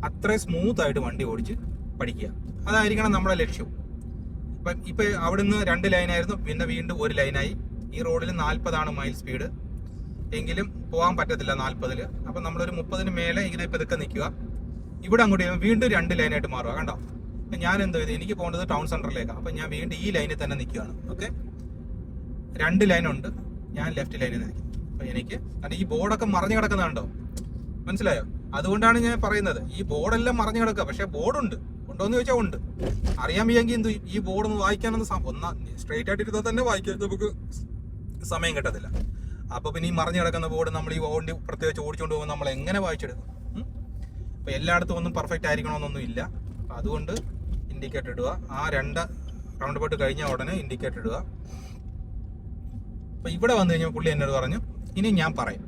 അത്രയും സ്മൂത്ത് ആയിട്ട് വണ്ടി ഓടിച്ച് പഠിക്കുക. അതായിരിക്കണം നമ്മുടെ ലക്ഷ്യം. ഇപ്പൊ അവിടുന്ന് 2 ലൈനായിരുന്നു, പിന്നെ വീണ്ടും 1 ലൈനായി. ഈ റോഡിൽ 40 മൈൽ സ്പീഡ്, എങ്കിലും പോകാൻ പറ്റത്തില്ല 40. അപ്പം നമ്മളൊരു 30 മേലെ ഇങ്ങനെ ഇതൊക്കെ നിൽക്കുക. ഇവിടെ അങ്ങോട്ട് വീണ്ടും 2 ലൈനായിട്ട് മാറുക. കണ്ടോ, ഞാൻ എന്തോ ഇത് എനിക്ക് പോകേണ്ടത് ടൗൺ സെന്ററിലേക്കാണ്. അപ്പം ഞാൻ വീണ്ടും ഈ ലൈനിൽ തന്നെ നിൽക്കുകയാണ്. ഓക്കെ, 2 ലൈനുണ്ട്, ഞാൻ ലെഫ്റ്റ് ലൈനിൽ നിൽക്കും. അപ്പം എനിക്ക് ഈ ബോർഡൊക്കെ മറിഞ്ഞു കിടക്കുന്നുണ്ടോ, മനസ്സിലായോ? അതുകൊണ്ടാണ് ഞാൻ പറയുന്നത്, ഈ ബോർഡെല്ലാം മറിഞ്ഞു കിടക്കുക. പക്ഷെ ബോർഡുണ്ട്, ഉണ്ടോന്ന് ചോദിച്ചാൽ ഉണ്ട്. അറിയാൻ വയ്യെങ്കിൽ എന്ത്, ഈ ബോർഡൊന്ന് വായിക്കാനൊന്ന് സ്ട്രെയിറ്റ് ആയിട്ട് ഇരുന്നാൽ തന്നെ വായിക്കാൻ നമുക്ക് സമയം കിട്ടത്തില്ല. അപ്പൊ പിന്നെ ഈ മറിഞ്ഞു കിടക്കുന്ന ബോർഡ് നമ്മൾ ഈ വണ്ടി പ്രത്യേകിച്ച് ഓടിച്ചുകൊണ്ട് പോകുമ്പോൾ നമ്മൾ എങ്ങനെ വായിച്ചെടുക്കും? അപ്പൊ എല്ലായിടത്തും ഒന്നും പെർഫെക്റ്റ് ആയിരിക്കണമെന്നൊന്നും ഇല്ല. അതുകൊണ്ട് ഇൻഡിക്കേറ്റർ ഇടുക. ആ 2 റൗണ്ട് ബോട്ട് കഴിഞ്ഞ ഉടനെ ഇൻഡിക്കേറ്റർ ഇടുക. അപ്പൊ ഇവിടെ വന്നു കഴിഞ്ഞാൽ പുള്ളി എന്നോട് പറഞ്ഞു, ഇനി ഞാൻ പറയും,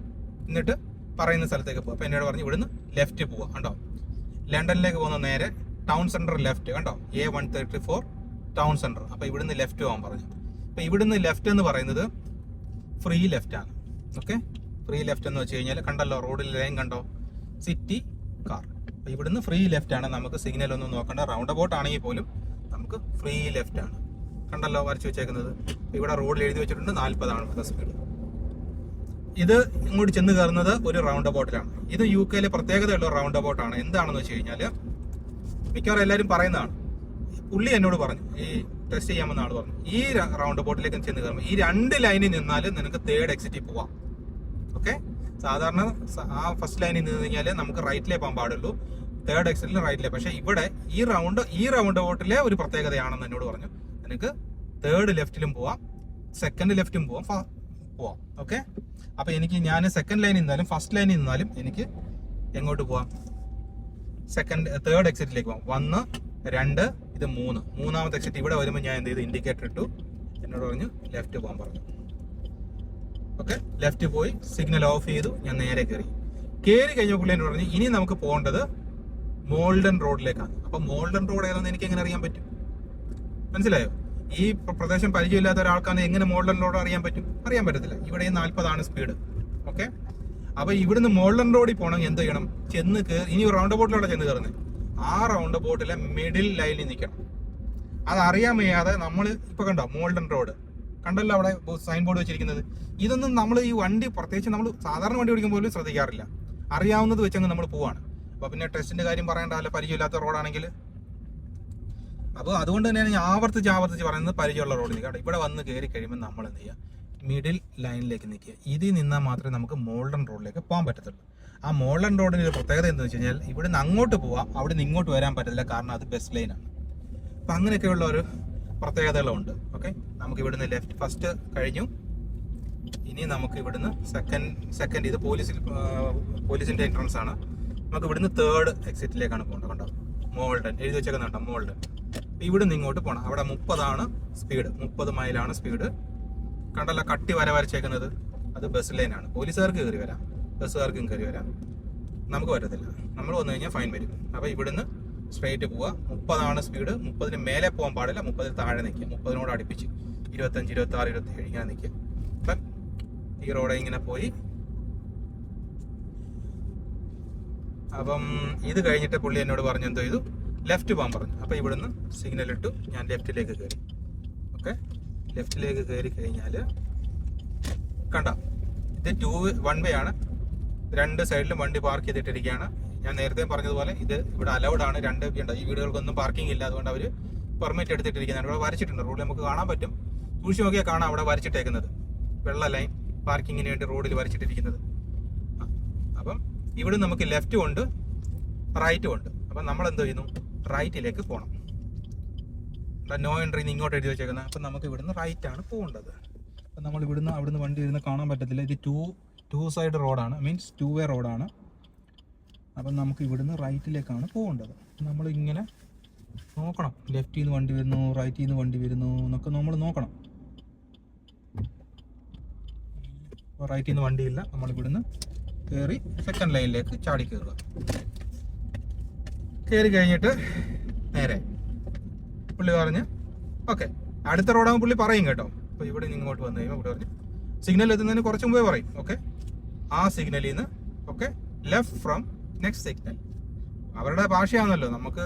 എന്നിട്ട് പറയുന്ന സ്ഥലത്തേക്ക് പോകും. അപ്പൊ എന്നോട് പറഞ്ഞു ഇവിടുന്ന് ലെഫ്റ്റ് പോവാ. കണ്ടോ, ലണ്ടനിലേക്ക് പോകുന്ന നേരെ ടൗൺ സെന്റർ ലെഫ്റ്റ്. കണ്ടോ, A134 ടൗൺ സെന്റർ. അപ്പൊ ഇവിടുന്ന് ലെഫ്റ്റ് പോകാൻ പറഞ്ഞു. അപ്പൊ ഇവിടുന്ന് ലെഫ്റ്റ് എന്ന് പറയുന്നത് ഫ്രീ ലെഫ്റ്റ് ആണ്. ഓക്കെ, ഫ്രീ ലെഫ്റ്റ് എന്ന് വെച്ച് കഴിഞ്ഞാൽ കണ്ടല്ലോ, റോഡിൽ ലൈൻ കണ്ടോ, സിറ്റി കാർ. അപ്പൊ ഇവിടുന്ന് ഫ്രീ ലെഫ്റ്റ് ആണ്. നമുക്ക് സിഗ്നൽ ഒന്നും നോക്കണ്ട. റൗണ്ട് അബൌട്ട് ആണെങ്കിൽ പോലും നമുക്ക് ഫ്രീ ലെഫ്റ്റ് ആണ്. കണ്ടല്ലോ വരച്ച് വെച്ചേക്കുന്നത്. ഇവിടെ റോഡിൽ എഴുതി വെച്ചിട്ടുണ്ട് 40 സ്പീഡ്. ഇത് ഇങ്ങോട്ട് ചെന്ന് കയറുന്നത് ഒരു റൗണ്ട് അബൌട്ടിലാണ്. ഇത് UK പ്രത്യേകതയുള്ള റൗണ്ട് അബൌട്ട് ആണ്. എന്താണെന്ന് വെച്ച് കഴിഞ്ഞാൽ മിക്കവാറും എല്ലാവരും പറയുന്നതാണ്. പുള്ളി എന്നോട് പറഞ്ഞു, ഈ ടെസ്റ്റ് ചെയ്യാമെന്ന ആൾ പറഞ്ഞു, ഈ റൗണ്ട് ബോട്ടിലേക്ക് ചെന്ന് കയറുമ്പോൾ ഈ 2 ലൈനിൽ നിന്നാലും നിനക്ക് 3rd എക്സിറ്റിൽ പോവാം. ഓക്കെ, സാധാരണ ആ ഫസ്റ്റ് ലൈനിൽ നിന്ന് കഴിഞ്ഞാൽ നമുക്ക് റൈറ്റിലേ പോകാൻ പാടുള്ളൂ, 3rd എക്സിറ്റിൽ റൈറ്റിലേ. പക്ഷെ ഇവിടെ ഈ റൗണ്ട് ബോട്ടിലെ ഒരു പ്രത്യേകതയാണെന്ന് എന്നോട് പറഞ്ഞു, നിനക്ക് 3rd ലെഫ്റ്റിലും പോവാം, 2nd ലെഫ്റ്റും പോവാം. ഓക്കെ, അപ്പൊ ഞാൻ 2nd ലൈനിൽ നിന്നാലും ഫസ്റ്റ് ലൈനിൽ നിന്നാലും എനിക്ക് എങ്ങോട്ട് പോവാം? 3rd എക്സിറ്റിലേക്ക് പോകാം. 1, 2, ഇത് 3. മൂന്നാമത്തെ എക്സിറ്റ് ഇവിടെ വരുമ്പോൾ ഞാൻ എന്ത് ചെയ്തു, ഇൻഡിക്കേറ്റർ ഇട്ടു. എന്നോട് പറഞ്ഞു ലെഫ്റ്റ് പോകാൻ പറഞ്ഞു. ഓക്കെ, ലെഫ്റ്റ് പോയി സിഗ്നൽ ഓഫ് ചെയ്തു. ഞാൻ നേരെ കയറി കഴിഞ്ഞ പുള്ളി എന്നോട് പറഞ്ഞു, ഇനി നമുക്ക് പോകേണ്ടത് മോൾഡൻ റോഡിലേക്കാണ്. അപ്പൊ മോൾഡൻ റോഡ് ഏതാണെന്ന് എനിക്ക് എങ്ങനെ അറിയാൻ പറ്റും? മനസ്സിലായോ? ഈ പ്രദേശം പരിചയമില്ലാത്ത ഒരാൾക്കാണ് എങ്ങനെ മോൾഡൻ റോഡ് അറിയാൻ പറ്റും? അറിയാൻ പറ്റത്തില്ല. ഇവിടെ 40 സ്പീഡ്. ഓക്കെ, അപ്പൊ ഇവിടുന്ന് മോൾഡൻ റോഡിൽ പോകണം. എന്ത് ചെയ്യണം? ചെന്ന് ഇനി റൗണ്ട് ബോട്ടിലൂടെ ചെന്ന് കയറുന്നത്. ആ റൗണ്ട് ബോട്ടിലെ മിഡിൽ ലൈനിൽ നിൽക്കണം. അത് അറിയാൻ വയ്യാതെ നമ്മൾ ഇപ്പൊ കണ്ടോ മോൾഡൻ റോഡ് കണ്ടല്ലോ, അവിടെ സൈൻ ബോർഡ് വെച്ചിരിക്കുന്നത്. ഇതൊന്നും നമ്മൾ ഈ വണ്ടി പ്രത്യേകിച്ച് നമ്മൾ സാധാരണ വണ്ടി ഓടിക്കുമ്പോൾ പോലും ശ്രദ്ധിക്കാറില്ല. അറിയാവുന്നത് വെച്ചങ്ങ് നമ്മൾ പോവാണ്. അപ്പൊ പിന്നെ ടെസ്റ്റിന്റെ കാര്യം പറയേണ്ടല്ലോ, പരിചയമില്ലാത്ത റോഡാണെങ്കിൽ. അപ്പോൾ അതുകൊണ്ട് തന്നെയാണ് ഞാൻ ആവർത്തിച്ച് പറയുന്നത്, പരിചയമുള്ള റോഡിൽ നിൽക്കുക. ഇവിടെ വന്ന് കയറി കഴിയുമ്പോൾ നമ്മൾ എന്ത് ചെയ്യുക? മിഡിൽ ലൈനിലേക്ക് നിൽക്കുക. ഇതിൽ നിന്നാൽ മാത്രമേ നമുക്ക് മോൾഡൻ റോഡിലേക്ക് പോകാൻ പറ്റത്തുള്ളൂ. ആ മോൾഡൻ റോഡിന് ഒരു പ്രത്യേകത എന്താണെന്ന് വെച്ച് കഴിഞ്ഞാൽ ഇവിടുന്ന് അങ്ങോട്ട് പോവാം, അവിടെ നിന്ന് ഇങ്ങോട്ട് വരാൻ പറ്റത്തില്ല, കാരണം അത് ബസ് ലൈനാണ്. അപ്പം അങ്ങനെയൊക്കെയുള്ള ഒരു പ്രത്യേകതകളുണ്ട്. ഓക്കെ, നമുക്ക് ഇവിടുന്ന് ലെഫ്റ്റ് ഫസ്റ്റ് കഴിഞ്ഞു. ഇനി നമുക്ക് ഇവിടുന്ന് സെക്കൻഡ് ഇത് പോലീസിന്റെ എൻട്രൻസ് ആണ്. നമുക്ക് ഇവിടുന്ന് 3rd എക്സിറ്റിലേക്കാണ് പോകേണ്ടത്. കണ്ടോ, മോൾഡൻ എഴുതി വെച്ചേക്കുന്നുണ്ടോ, മോൾഡൻ. ഇവിടുന്ന് ഇങ്ങോട്ട് പോകണം. അവിടെ 30 സ്പീഡ്, 30 മൈലാണ് സ്പീഡ്. കണ്ടല്ലോ കട്ടി വരച്ചേക്കുന്നത്, അത് ബസ് ലൈനാണ്. പോലീസുകാർക്ക് കയറി വരാം, ബസ്സുകാർക്കും കയറി വരാം. നമുക്ക് പറ്റത്തില്ല. നമ്മൾ വന്നു കഴിഞ്ഞാൽ ഫൈൻ വരും. അപ്പോൾ ഇവിടുന്ന് സ്ട്രെയിറ്റ് പോവുക. 30 സ്പീഡ്. 30 മേലെ പോകാൻ പാടില്ല, 30 താഴെ നിൽക്കുക. 30 അടുപ്പിച്ച് 25, 26, 27 ഇങ്ങനെ നിൽക്കുക. അപ്പം ഈ റോഡ് ഇങ്ങനെ പോയി. അപ്പം ഇത് കഴിഞ്ഞിട്ട് പുള്ളി എന്നോട് പറഞ്ഞു എന്തോ ചെയ്തു, ലെഫ്റ്റ് പോകാൻ പറഞ്ഞു. അപ്പോൾ ഇവിടുന്ന് സിഗ്നൽ ഇട്ടു, ഞാൻ ലെഫ്റ്റിലേക്ക് കയറി. ഓക്കെ, ലെഫ്റ്റിലേക്ക് കയറി കഴിഞ്ഞാൽ കണ്ട, ഇത് 1 വേ ആണ്. 2 സൈഡിലും വണ്ടി പാർക്ക് ചെയ്തിട്ടിരിക്കുകയാണ്. ഞാൻ നേരത്തെ പറഞ്ഞതുപോലെ ഇത് ഇവിടെ അലൗഡ് ആണ്. 2 ഈ വീടുകൾക്കൊന്നും പാർക്കിംഗ് ഇല്ല, അതുകൊണ്ട് അവർ പെർമിറ്റ് എടുത്തിട്ടിരിക്കുന്നതാണ്. ഇവിടെ വരച്ചിട്ടുണ്ട്, റോഡിൽ നമുക്ക് കാണാൻ പറ്റും. സൂക്ഷിച്ച് നോക്കിയാൽ കാണാം അവിടെ വരച്ചിട്ടേക്കുന്നത്, വെള്ള ലൈൻ പാർക്കിങ്ങിന് വേണ്ടി റോഡിൽ വരച്ചിട്ടിരിക്കുന്നത്. അപ്പം ഇവിടെ നമുക്ക് ലെഫ്റ്റും ഉണ്ട് റൈറ്റും ഉണ്ട്. അപ്പം നമ്മൾ എന്ത് ചെയ്യുന്നു, റൈറ്റിലേക്ക് പോകണം. നോ എൻട്രി ഇങ്ങോട്ട് എഴുതി വെച്ചേക്കുന്നത്. അപ്പം നമുക്ക് ഇവിടുന്ന് റൈറ്റ് ആണ് പോകേണ്ടത്. അപ്പം നമ്മൾ അവിടുന്ന് വണ്ടി ഇരുന്ന് കാണാൻ പറ്റത്തില്ല. ഇത് ടു സൈഡ് റോഡാണ്, മീൻസ് 2 വേ റോഡാണ്. അപ്പം നമുക്ക് ഇവിടുന്ന് റൈറ്റിലേക്കാണ് പോകേണ്ടത്. നമ്മൾ ഇങ്ങനെ നോക്കണം, ലെഫ്റ്റിൽ നിന്ന് വണ്ടി വരുന്നു, റൈറ്റിൽ നിന്ന് വണ്ടി വരുന്നു എന്നൊക്കെ നമ്മൾ നോക്കണം. അപ്പോൾ റൈറ്റിൽ നിന്ന് വണ്ടിയില്ല, നമ്മൾ ഇവിടുന്ന് കയറി സെക്കൻഡ് ലൈനിലേക്ക് ചാടി കയറുക. കയറി കഴിഞ്ഞിട്ട് നേരെ പുള്ളി പറഞ്ഞ് ഓക്കെ അടുത്ത റോഡാകുമ്പോൾ പുള്ളി പറയും കേട്ടോ. അപ്പോൾ ഇവിടെ നിന്ന് ഇങ്ങോട്ട് വന്നു കഴിയുമ്പോൾ പുള്ളി പറഞ്ഞു സിഗ്നൽ എത്തുന്നതിന് കുറച്ച് മുമ്പേ പറയും. ഓക്കെ, ആ സിഗ്നലിൽ നിന്ന് okay left from next signal. അവരുടെ ഭാഷയാണല്ലോ, നമുക്ക്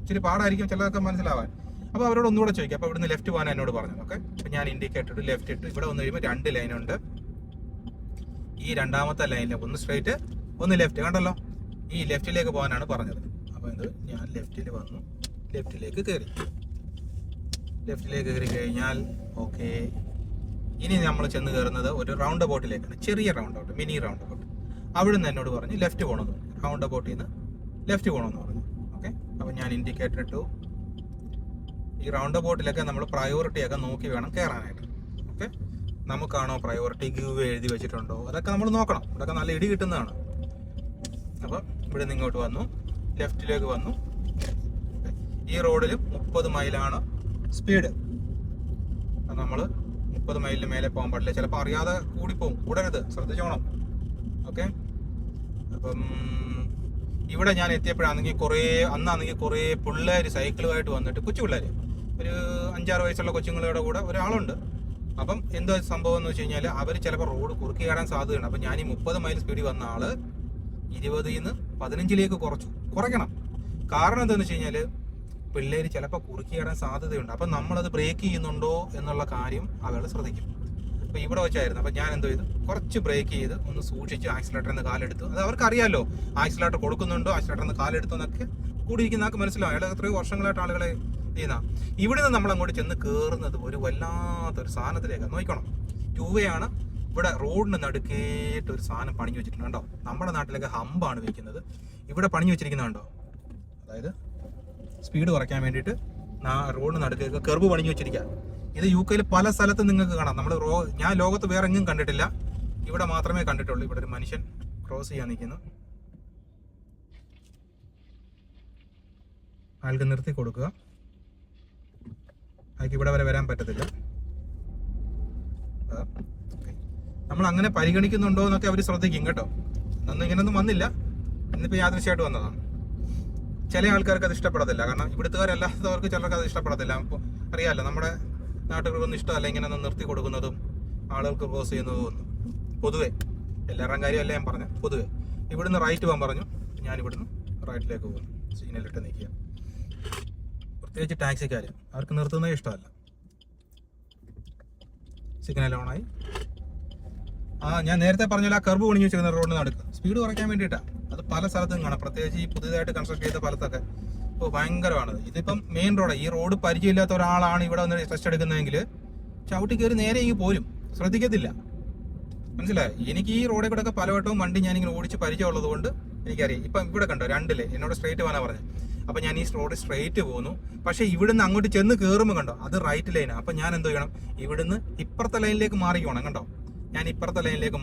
ഇച്ചിരി പാടായിരിക്കും ചിലതൊക്കെ മനസ്സിലാവാൻ. അപ്പോൾ അവരോട് ഒന്നുകൂടെ ചോദിക്കാം. അപ്പോൾ ഇവിടുന്ന് ലെഫ്റ്റ് പോകാൻ എന്നോട് പറഞ്ഞു. ഓക്കെ, അപ്പോൾ ഞാൻ ഇൻഡിക്കേറ്റർ ഇട്ട് ലെഫ്റ്റ് ഇട്ട് ഇവിടെ വന്നു കഴിയുമ്പോൾ 2 ലൈനുണ്ട്. ഈ രണ്ടാമത്തെ ലൈനിൽ ഒന്ന് സ്ട്രൈറ്റ് ഒന്ന് ലെഫ്റ്റ്, കണ്ടല്ലോ, ഈ ലെഫ്റ്റിലേക്ക് പോകാനാണ് പറഞ്ഞത്. അപ്പോൾ എന്ത് ഞാൻ ലെഫ്റ്റിൽ വന്നു, ലെഫ്റ്റിലേക്ക് കയറി. ലെഫ്റ്റിലേക്ക് കയറി കഴിഞ്ഞാൽ ഓക്കെ, ഇനി നമ്മൾ ചെന്ന് കയറുന്നത് ഒരു റൗണ്ട് അബൌട്ടിലേക്കാണ്, ചെറിയ round about, mini round about. അവിടെ നിന്ന് എന്നോട് പറഞ്ഞ് ലെഫ്റ്റ് പോകണമെന്ന് പറഞ്ഞു, റൗണ്ട് അബൌട്ടിൽ നിന്ന് ലെഫ്റ്റ് പോകണമെന്ന് പറഞ്ഞു. ഓക്കെ, അപ്പോൾ ഞാൻ ഇൻഡിക്കേറ്റർ ഇട്ടു. ഈ റൗണ്ട് അബൌട്ടിലൊക്കെ നമ്മൾ പ്രയോറിറ്റിയൊക്കെ നോക്കി വേണം കയറാനായിട്ട്. ഓക്കെ, നമുക്കാണോ പ്രയോറിറ്റി, ഗീവ് എഴുതി വെച്ചിട്ടുണ്ടോ, അതൊക്കെ നമ്മൾ നോക്കണം. അതൊക്കെ നല്ല ഇടി കിട്ടുന്നതാണ്. അപ്പം ഇവിടെ നിന്ന് ഇങ്ങോട്ട് വന്നു, ലെഫ്റ്റിലേക്ക് വന്നു. ഈ റോഡിൽ 30 മൈലാണ് സ്പീഡ്. നമ്മൾ 30 മൈലിന് മേലെ പോകാൻ പാടില്ല, ചിലപ്പോൾ അറിയാതെ കൂടിപ്പോവും, കൂടരുത്, ശ്രദ്ധിച്ചോണം. ഓക്കെ, അപ്പം ഇവിടെ ഞാൻ എത്തിയപ്പോഴാണെങ്കിൽ അന്നാണെങ്കിൽ കുറേ പിള്ളേർ സൈക്കിളുമായിട്ട് വന്നിട്ട്, കൊച്ചു പിള്ളേർ, ഒരു 5-6 വയസ്സുള്ള കൊച്ചുങ്ങളുടെ കൂടെ ഒരാളുണ്ട്. അപ്പം എന്തോ സംഭവം എന്ന് വെച്ച് കഴിഞ്ഞാൽ അവർ ചിലപ്പോൾ റോഡ് കുറുക്കി കയറാൻ സാധ്യതയുണ്ട്. അപ്പം ഞാൻ ഈ 30 മൈൽ സ്പീഡിൽ വന്ന ആള് 20-ൽ നിന്ന് 15-ലേക്ക് കുറയ്ക്കണം. കാരണം എന്താണെന്ന് വെച്ച് കഴിഞ്ഞാൽ പിള്ളേർ ചിലപ്പോൾ കുറുക്കി കയറാൻ സാധ്യതയുണ്ട്. അപ്പം നമ്മളത് ബ്രേക്ക് ചെയ്യുന്നുണ്ടോ എന്നുള്ള കാര്യം അവർ ശ്രദ്ധിക്കും. അപ്പോൾ ഇവിടെ വെച്ചായിരുന്നു. അപ്പം ഞാൻ എന്തോ ചെയ്തു, കുറച്ച് ബ്രേക്ക് ചെയ്ത് ഒന്ന് സൂക്ഷിച്ച് ആക്സിലേറ്ററിൽ നിന്ന് കാലെടുത്തു. അത് അവർക്കറിയാമല്ലോ, ആക്സിലേറ്റർ കൊടുക്കുന്നുണ്ടോ, ആക്സിലേറ്ററിൽ നിന്ന് കാലെടുത്തു എന്നൊക്കെ കൂടിയിരിക്കുന്ന ആൾക്ക് മനസ്സിലാവും. അയാൾ എത്രയോ വർഷങ്ങളായിട്ട് ആളുകളെ ചെയ്യുന്ന. ഇവിടെ നിന്ന് നമ്മൾ അങ്ങോട്ട് ചെന്ന് കയറുന്നത് ഒരു വല്ലാത്തൊരു സാധനത്തിലേക്ക് നോക്കണം. 2 വേ ആണ്. ഇവിടെ റോഡിന് നടുക്കേട്ട് ഒരു സാധനം പണിഞ്ഞു വെച്ചിട്ടുണ്ട് കേട്ടോ. നമ്മുടെ നാട്ടിലൊക്കെ ഹമ്പാണ് വെക്കുന്നത്, ഇവിടെ പണിഞ്ഞു വെച്ചിരിക്കുന്നുണ്ടോ, അതായത് സ്പീഡ് കുറയ്ക്കാൻ വേണ്ടിയിട്ട് റോഡിന് നടുക്കേക്ക് കർവ് പണിഞ്ഞു വെച്ചിരിക്കുക. ഇത് UK പല സ്ഥലത്തും നിങ്ങൾക്ക് കാണാം. ഞാൻ ലോകത്ത് വേറെ എങ്ങും കണ്ടിട്ടില്ല, ഇവിടെ മാത്രമേ കണ്ടിട്ടുള്ളൂ. ഇവിടെ ഒരു മനുഷ്യൻ ക്രോസ് ചെയ്യാൻ നിൽക്കുന്നു, അയാൾക്ക് നിർത്തി കൊടുക്കുക. അയാൾക്ക് ഇവിടെ വരെ വരാൻ പറ്റത്തില്ല. നമ്മൾ അങ്ങനെ പരിഗണിക്കുന്നുണ്ടോ എന്നൊക്കെ അവർ ശ്രദ്ധിക്കും കേട്ടോ. അന്ന് ഇങ്ങനൊന്നും വന്നില്ല, ഇന്നിപ്പോൾ യാദൃശ്യമായിട്ട് വന്നതാണ്. ചില ആൾക്കാർക്ക് അത് ഇഷ്ടപ്പെടത്തില്ല, കാരണം ഇവിടുത്തുകാരല്ലാത്തവർക്ക് ചിലർക്ക് അത് ഇഷ്ടപ്പെടത്തില്ല. അപ്പോൾ അറിയാമല്ലോ, നമ്മുടെ നാട്ടുകാർക്കൊന്നും ഇഷ്ടമല്ല ഇങ്ങനെ നിർത്തി കൊടുക്കുന്നതും ആളുകൾക്ക് ക്രോസ് ചെയ്യുന്നതും ഒന്നും. പൊതുവേ എല്ലാവരുടെയും കാര്യമല്ല ഞാൻ പറഞ്ഞു, പൊതുവേ ഇവിടുന്ന് റൈറ്റ് പോകാൻ പറഞ്ഞു, ഞാൻ ഇവിടുന്ന് റൈറ്റിലേക്ക് പോകുന്നു. സിഗ്നലിട്ട് നിൽക്കുക. പ്രത്യേകിച്ച് ടാക്സിക്കാർ, അവർക്ക് നിർത്തുന്നത് ഇഷ്ടമല്ല. സിഗ്നൽ ഓണായി. ഞാൻ നേരത്തെ പറഞ്ഞാൽ ആ കർവ് പണിഞ്ഞു വെച്ചിരുന്ന റോഡിന് നടുക്ക് സ്പീഡ് കുറയ്ക്കാൻ വേണ്ടിയിട്ടാണ്. അത് പല സ്ഥലത്തും കാണാം, പ്രത്യേകിച്ച് ഈ പുതിയതായിട്ട് കൺസ്ട്രക്ട് ചെയ്ത സ്ഥലത്തൊക്കെ. ഇപ്പോൾ ഭയങ്കരമാണ്. ഇതിപ്പം മെയിൻ റോഡ്, ഈ റോഡ് പരിചയമില്ലാത്ത ഒരാളാണ് ഇവിടെ വന്ന് ടെസ്റ്റ് എടുക്കുന്നതെങ്കിൽ ചവിട്ടി കയറി നേരെ ഈ പോരും, ശ്രദ്ധിക്കത്തില്ല. മനസ്സിലായി? എനിക്ക് ഈ റോഡിൽ കൂടെ ഒക്കെ പലവട്ടവും വണ്ടി ഞാനിങ്ങനെ ഓടിച്ച് പരിചയമുള്ളത് കൊണ്ട് എനിക്കറിയാം. ഇപ്പം ഇവിടെ കണ്ടോ 2 എന്നോട് സ്ട്രൈറ്റ് പോകാനാണ് പറഞ്ഞത്. അപ്പം ഞാൻ ഈ റോഡ് സ്ട്രൈറ്റ് പോകുന്നു. പക്ഷേ ഇവിടുന്ന് അങ്ങോട്ട് ചെന്ന് കയറുമ്പോൾ കണ്ടോ അത് റൈറ്റ് ലൈനാണ്. അപ്പം ഞാൻ എന്തോ ചെയ്യണം, ഇവിടുന്ന് ഇപ്പുറത്തെ ലൈനിലേക്ക് മാറിക്കോണം. കണ്ടോ, ഞാൻ ഇപ്പുറത്തെ ലൈനിലേക്ക്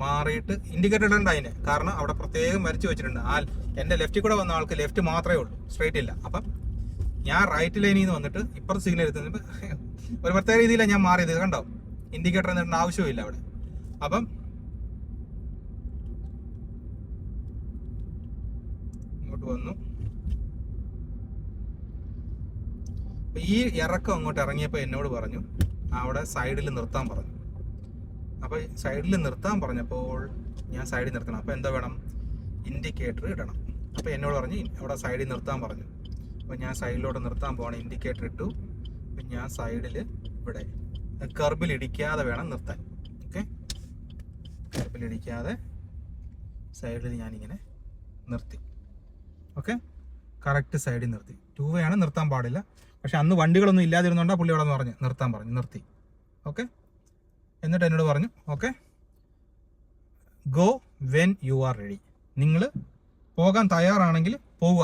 മാറിയിട്ട് ഇൻഡിക്കേറ്റർ ഇടണ്ട അതിന്, കാരണം അവിടെ പ്രത്യേകം വരച്ച് വെച്ചിട്ടുണ്ട്. എൻ്റെ ലെഫ്റ്റിൽ കൂടെ വന്ന ആൾക്ക് ലെഫ്റ്റ് മാത്രമേ ഉള്ളൂ, സ്ട്രൈറ്റ് ഇല്ല. അപ്പം ഞാൻ റൈറ്റ് ലൈനിൽ നിന്ന് വന്നിട്ട് ഇപ്പുറത്ത് സിഗ്നൽ എത്തുന്നത് ഒരു പ്രത്യേക രീതിയിലാണ് ഞാൻ മാറിയത്. കണ്ടോ, ഇൻഡിക്കേറ്റർ ഇടേണ്ട ആവശ്യമില്ല അവിടെ. അപ്പം ഇങ്ങോട്ട് വന്നു. ഈ ഇറക്കം അങ്ങോട്ട് ഇറങ്ങിയപ്പോൾ എന്നോട് പറഞ്ഞു അവിടെ സൈഡിൽ നിർത്താൻ പറഞ്ഞു. അപ്പോൾ സൈഡിൽ നിർത്താൻ പറഞ്ഞപ്പോൾ ഞാൻ സൈഡിൽ നിർത്തണം. അപ്പോൾ എന്താ വേണം, ഇൻഡിക്കേറ്റർ ഇടണം. അപ്പോൾ എന്നോട് പറഞ്ഞ് അവിടെ സൈഡിൽ നിർത്താൻ പറഞ്ഞു. അപ്പോൾ ഞാൻ സൈഡിലോട്ട് നിർത്താൻ പോവാണ്, ഇൻഡിക്കേറ്റർ ഇട്ടു. അപ്പം ഞാൻ സൈഡിൽ ഇവിടെ കർബിൽ ഇടിക്കാതെ വേണം നിർത്താൻ. ഓക്കെ, കർബിൽ ഇടിക്കാതെ സൈഡിൽ ഞാനിങ്ങനെ നിർത്തി. ഓക്കെ, കറക്റ്റ് സൈഡിൽ നിർത്തി. 2 വേ ആണ്, നിർത്താൻ പാടില്ല. പക്ഷെ അന്ന് വണ്ടികളൊന്നും ഇല്ലാതിരുന്നുകൊണ്ടാണ് പുള്ളി അവിടെ നിന്ന് പറഞ്ഞ് നിർത്താൻ പറഞ്ഞു, നിർത്തി. ഓക്കെ, എന്നിട്ട് എന്നോട് പറഞ്ഞു okay go when you are ready. നിങ്ങൾ പോകാൻ തയ്യാറാണെങ്കിൽ പോവുക,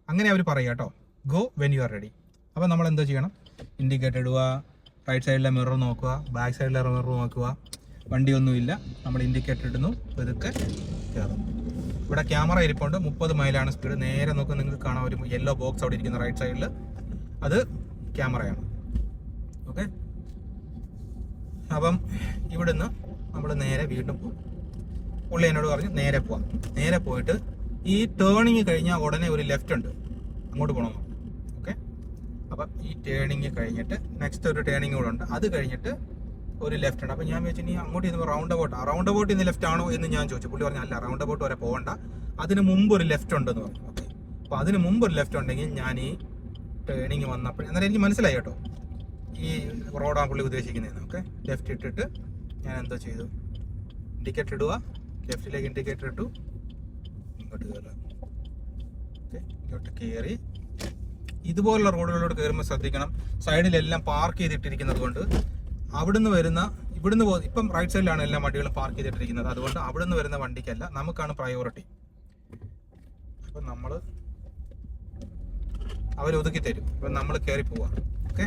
അങ്ങനെ അവർ പറയുക കേട്ടോ. Go when you are ready. അപ്പോൾ നമ്മൾ എന്താ ചെയ്യണം, ഇൻഡിക്കേറ്റർ ഇടുക, റൈറ്റ് സൈഡിലെ മിറർ നോക്കുക, ബാക്ക് സൈഡിലെ മിറർ നോക്കുക. വണ്ടിയൊന്നുമില്ല, നമ്മൾ ഇൻഡിക്കേറ്റർ ഇടുന്നു, ഇതൊക്കെ കയറും. ഇവിടെ ക്യാമറ ഇരിപ്പുണ്ട്. 30 മൈലാണ് സ്പീഡ്. നേരെ നോക്കുക, നിങ്ങൾക്ക് കാണാൻ ഒരു യെല്ലോ ബോക്സ് അവിടെ ഇരിക്കുന്ന റൈറ്റ് സൈഡിൽ, അത് ക്യാമറയാണ്. ഓക്കെ, അപ്പം ഇവിടുന്ന് നമ്മൾ നേരെ വീണ്ടും പോകും. പുള്ളി എന്നോട് പറഞ്ഞു നേരെ പോവാം. നേരെ പോയിട്ട് ഈ ടേണിങ് കഴിഞ്ഞാൽ ഉടനെ ഒരു ലെഫ്റ്റ് ഉണ്ട്, അങ്ങോട്ട് പോകണം. ഓക്കെ, അപ്പം ഈ ടേണിങ് കഴിഞ്ഞിട്ട് നെക്സ്റ്റ് ഒരു ടേണിങ് കൂടെ ഉണ്ട്, അത് കഴിഞ്ഞിട്ട് ഒരു ലെഫ്റ്റ് ഉണ്ട്. അപ്പം ഞാൻ വെച്ചു നീ അങ്ങോട്ട് ചെന്ന് റൗണ്ട് അബൌട്ട് ഇന്ന് ലെഫ്റ്റ് ആണോ എന്ന് ഞാൻ ചോദിച്ചു. പുള്ളി പറഞ്ഞു അല്ല, റൗണ്ട് അബൌട്ട് വരെ പോകണ്ട, അതിന് മുമ്പ് ഒരു ലെഫ്റ്റ് ഉണ്ടെന്ന് പറഞ്ഞു. ഓക്കെ, അപ്പോൾ അതിന് മുമ്പ് ഒരു ലെഫ്റ്റ് ഉണ്ടെങ്കിൽ ഞാൻ ഈ ടേണിങ് വന്നപ്പോൾ എന്നാലും എനിക്ക് മനസ്സിലായി കേട്ടോ, ഈ റോഡാണ് പുള്ളി ഉദ്ദേശിക്കുന്നതെന്ന്. ഓക്കെ, ലെഫ്റ്റ് ഇട്ടിട്ട് ഞാൻ എന്തോ ചെയ്തു, ഇൻഡിക്കേറ്റർ ഇടുക, ലെഫ്റ്റിലേക്ക് ഇൻഡിക്കേറ്റർ ഇട്ടു, ഇങ്ങോട്ട് കയറുക. ഓക്കെ, ഇങ്ങോട്ട് കയറി. ഇതുപോലുള്ള റോഡുകളിലോട്ട് കയറുമ്പോൾ ശ്രദ്ധിക്കണം, സൈഡിലെല്ലാം പാർക്ക് ചെയ്തിട്ടിരിക്കുന്നത് കൊണ്ട് ഇവിടുന്ന് ഇപ്പം റൈറ്റ് സൈഡിലാണ് എല്ലാ വണ്ടികളും പാർക്ക് ചെയ്തിട്ടിരിക്കുന്നത്. അതുകൊണ്ട് അവിടുന്ന് വരുന്ന വണ്ടിക്കല്ല, നമുക്കാണ് പ്രയോറിറ്റി. അപ്പം നമ്മൾ അവരൊതുക്കി തരും, അപ്പം നമ്മൾ കയറി പോവാം. ഓക്കെ,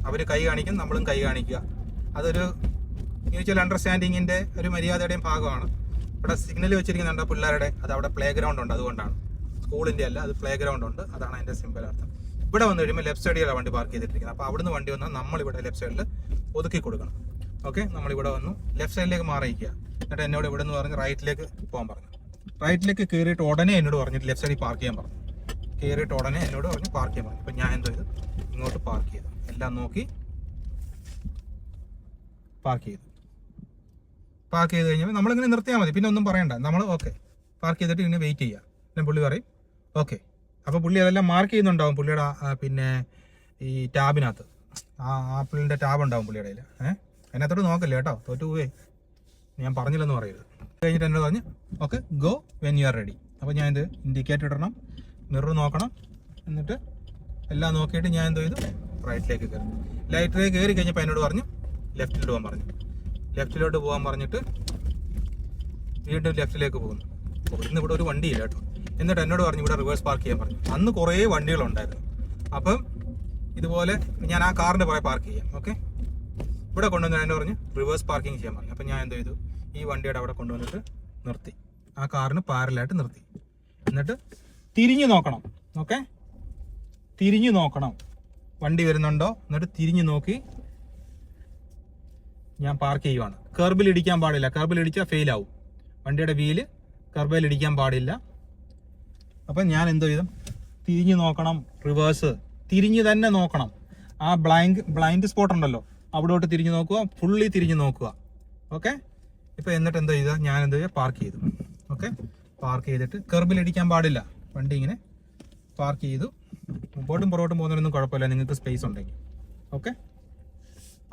അവർ കൈ കാണിക്കും, നമ്മളും കൈ കാണിക്കുക. അതൊരു മ്യൂച്വൽ അണ്ടർസ്റ്റാൻഡിങ്ങിൻ്റെ ഒരു മര്യാദയുടെയും ഭാഗമാണ്. ഇവിടെ സിഗ്നൽ വെച്ചിരിക്കുന്നുണ്ട് പിള്ളേരുടെ, അത് അവിടെ പ്ലേ ഗ്രൗണ്ട് ഉണ്ട്, അതുകൊണ്ടാണ്. സ്കൂളിൻ്റെ അല്ല, അത് പ്ലേ ഗ്രൗണ്ട് ഉണ്ട്, അതാണ് അതിൻ്റെ സിമ്പിൾ അർത്ഥം. ഇവിടെ വന്നു കഴിയുമ്പോൾ ലെഫ്റ്റ് സൈഡിലാണ് വണ്ടി പാർക്ക് ചെയ്തിട്ടിരിക്കുന്നത്. അപ്പോൾ അവിടുന്ന് വണ്ടി വന്നാൽ നമ്മളിവിടെ ലെഫ്റ്റ് സൈഡിൽ ഒതുക്കി കൊടുക്കണം. ഓക്കെ, നമ്മളിവിടെ വന്നു ലെഫ്റ്റ് സൈഡിലേക്ക് മാറിയിരിക്കുക. എന്നിട്ട് എന്നോട് ഇവിടെ നിന്ന് പറഞ്ഞ് റൈറ്റിലേക്ക് പോകാൻ പറഞ്ഞു. റൈറ്റിലേക്ക് കയറിയിട്ട് ഉടനെ എന്നോട് പറഞ്ഞിട്ട് ലെഫ്റ്റ് സൈഡിൽ പാർക്ക് ചെയ്യാൻ പറഞ്ഞു. കയറിയിട്ട് ഉടനെ എന്നോട് പറഞ്ഞ് പാർക്ക് ചെയ്യാൻ പറഞ്ഞു. അപ്പം ഞാൻ എന്തോ ചെയ്തു, ഇങ്ങോട്ട് പാർക്ക് ചെയ്തു, എല്ലാം നോക്കി പാർക്ക് ചെയ്തു. പാർക്ക് ചെയ്ത് കഴിഞ്ഞാൽ നമ്മളിങ്ങനെ നിർത്തിയാൽ മതി, പിന്നെ ഒന്നും പറയണ്ട. നമ്മൾ ഓക്കെ പാർക്ക് ചെയ്തിട്ട് ഇങ്ങനെ വെയിറ്റ് ചെയ്യുക. പിന്നെ പുള്ളി പറയും ഓക്കെ. അപ്പോൾ പുള്ളി അതെല്ലാം മാർക്ക് ചെയ്യുന്നുണ്ടാവും പുള്ളിയുടെ പിന്നെ ഈ ടാബിനകത്ത്, ആപ്പിളിൻ്റെ ടാബ് ഉണ്ടാവും പുള്ളിയുടെ കയ്യിൽ. അതിനകത്തോട്ട് നോക്കല്ലേ കേട്ടോ, തോറ്റു പോവേ, ഞാൻ പറഞ്ഞില്ലെന്ന് പറയരുത്. കഴിഞ്ഞിട്ട് എന്നോട് പറഞ്ഞ് okay go when you are ready. അപ്പോൾ ഞാൻ ഇത് ഇൻഡിക്കേറ്റർ ഇടണം, മിറർ നോക്കണം, എന്നിട്ട് എല്ലാം നോക്കിയിട്ട് ഞാൻ എന്തോ ചെയ്തു, റൈറ്റിലേക്ക് കയറി. ലൈറ്റിലേക്ക് കയറി കഴിഞ്ഞപ്പോൾ എന്നോട് പറഞ്ഞു ലെഫ്റ്റിലോട്ട് പോകാൻ പറഞ്ഞു. ലെഫ്റ്റിലോട്ട് പോകാൻ പറഞ്ഞിട്ട് വീണ്ടും ലെഫ്റ്റിലേക്ക് പോകുന്നു. ഇന്ന് ഇവിടെ ഒരു വണ്ടിയില്ല കേട്ടോ. എന്നിട്ട് എന്നോട് പറഞ്ഞു ഇവിടെ റിവേഴ്സ് പാർക്ക് ചെയ്യാൻ പറഞ്ഞു. അന്ന് കുറേ വണ്ടികളുണ്ടായിരുന്നു. അപ്പം ഇതുപോലെ ഞാൻ ആ കാറിൻ്റെ പുറകെ പാർക്ക് ചെയ്യാം. ഓക്കെ, ഇവിടെ കൊണ്ടുവന്നിട്ട് എന്നോട് പറഞ്ഞു റിവേഴ്സ് പാർക്കിംഗ് ചെയ്യാൻ പറഞ്ഞു. അപ്പം ഞാൻ എന്തോ ചെയ്തു, ഈ വണ്ടിയുടെ അവിടെ കൊണ്ടുവന്നിട്ട് നിർത്തി, ആ കാറിന് പാരലായിട്ട് നിർത്തി. എന്നിട്ട് തിരിഞ്ഞു നോക്കണം. ഓക്കെ, തിരിഞ്ഞു നോക്കണം വണ്ടി വരുന്നുണ്ടോ, എന്നിട്ട് തിരിഞ്ഞു നോക്കി ഞാൻ പാർക്ക് ചെയ്യുവാണ്. കർബിൽ ഇടിക്കാൻ പാടില്ല, കർബിൽ ഇടിച്ചാൽ ഫെയിലാവും. വണ്ടിയുടെ വീല് കർബിൽ ഇടിക്കാൻ പാടില്ല. അപ്പം ഞാൻ എന്തോ ചെയ്തു, തിരിഞ്ഞു നോക്കണം, റിവേഴ്സ് തിരിഞ്ഞ് തന്നെ നോക്കണം. ആ ബ്ലൈൻഡ് സ്പോട്ട് ഉണ്ടല്ലോ, അവിടോട്ട് തിരിഞ്ഞു നോക്കുക, ഫുള്ളി തിരിഞ്ഞു നോക്കുക. ഓക്കെ, ഇപ്പം എന്നിട്ട് എന്തോ ചെയ്താൽ ഞാൻ എന്തോ ചെയ്യുക, പാർക്ക് ചെയ്തു. ഓക്കെ, പാർക്ക് ചെയ്തിട്ട് കർബിൽ ഇടിക്കാൻ പാടില്ല, വണ്ടി ഇങ്ങനെ പാർക്ക് ചെയ്തു. മുമ്പോട്ടും പുറകോട്ടും പോകുന്നതിനൊന്നും കുഴപ്പമില്ല, നിങ്ങൾക്ക് സ്പേസ് ഉണ്ടെങ്കിൽ. ഓക്കെ,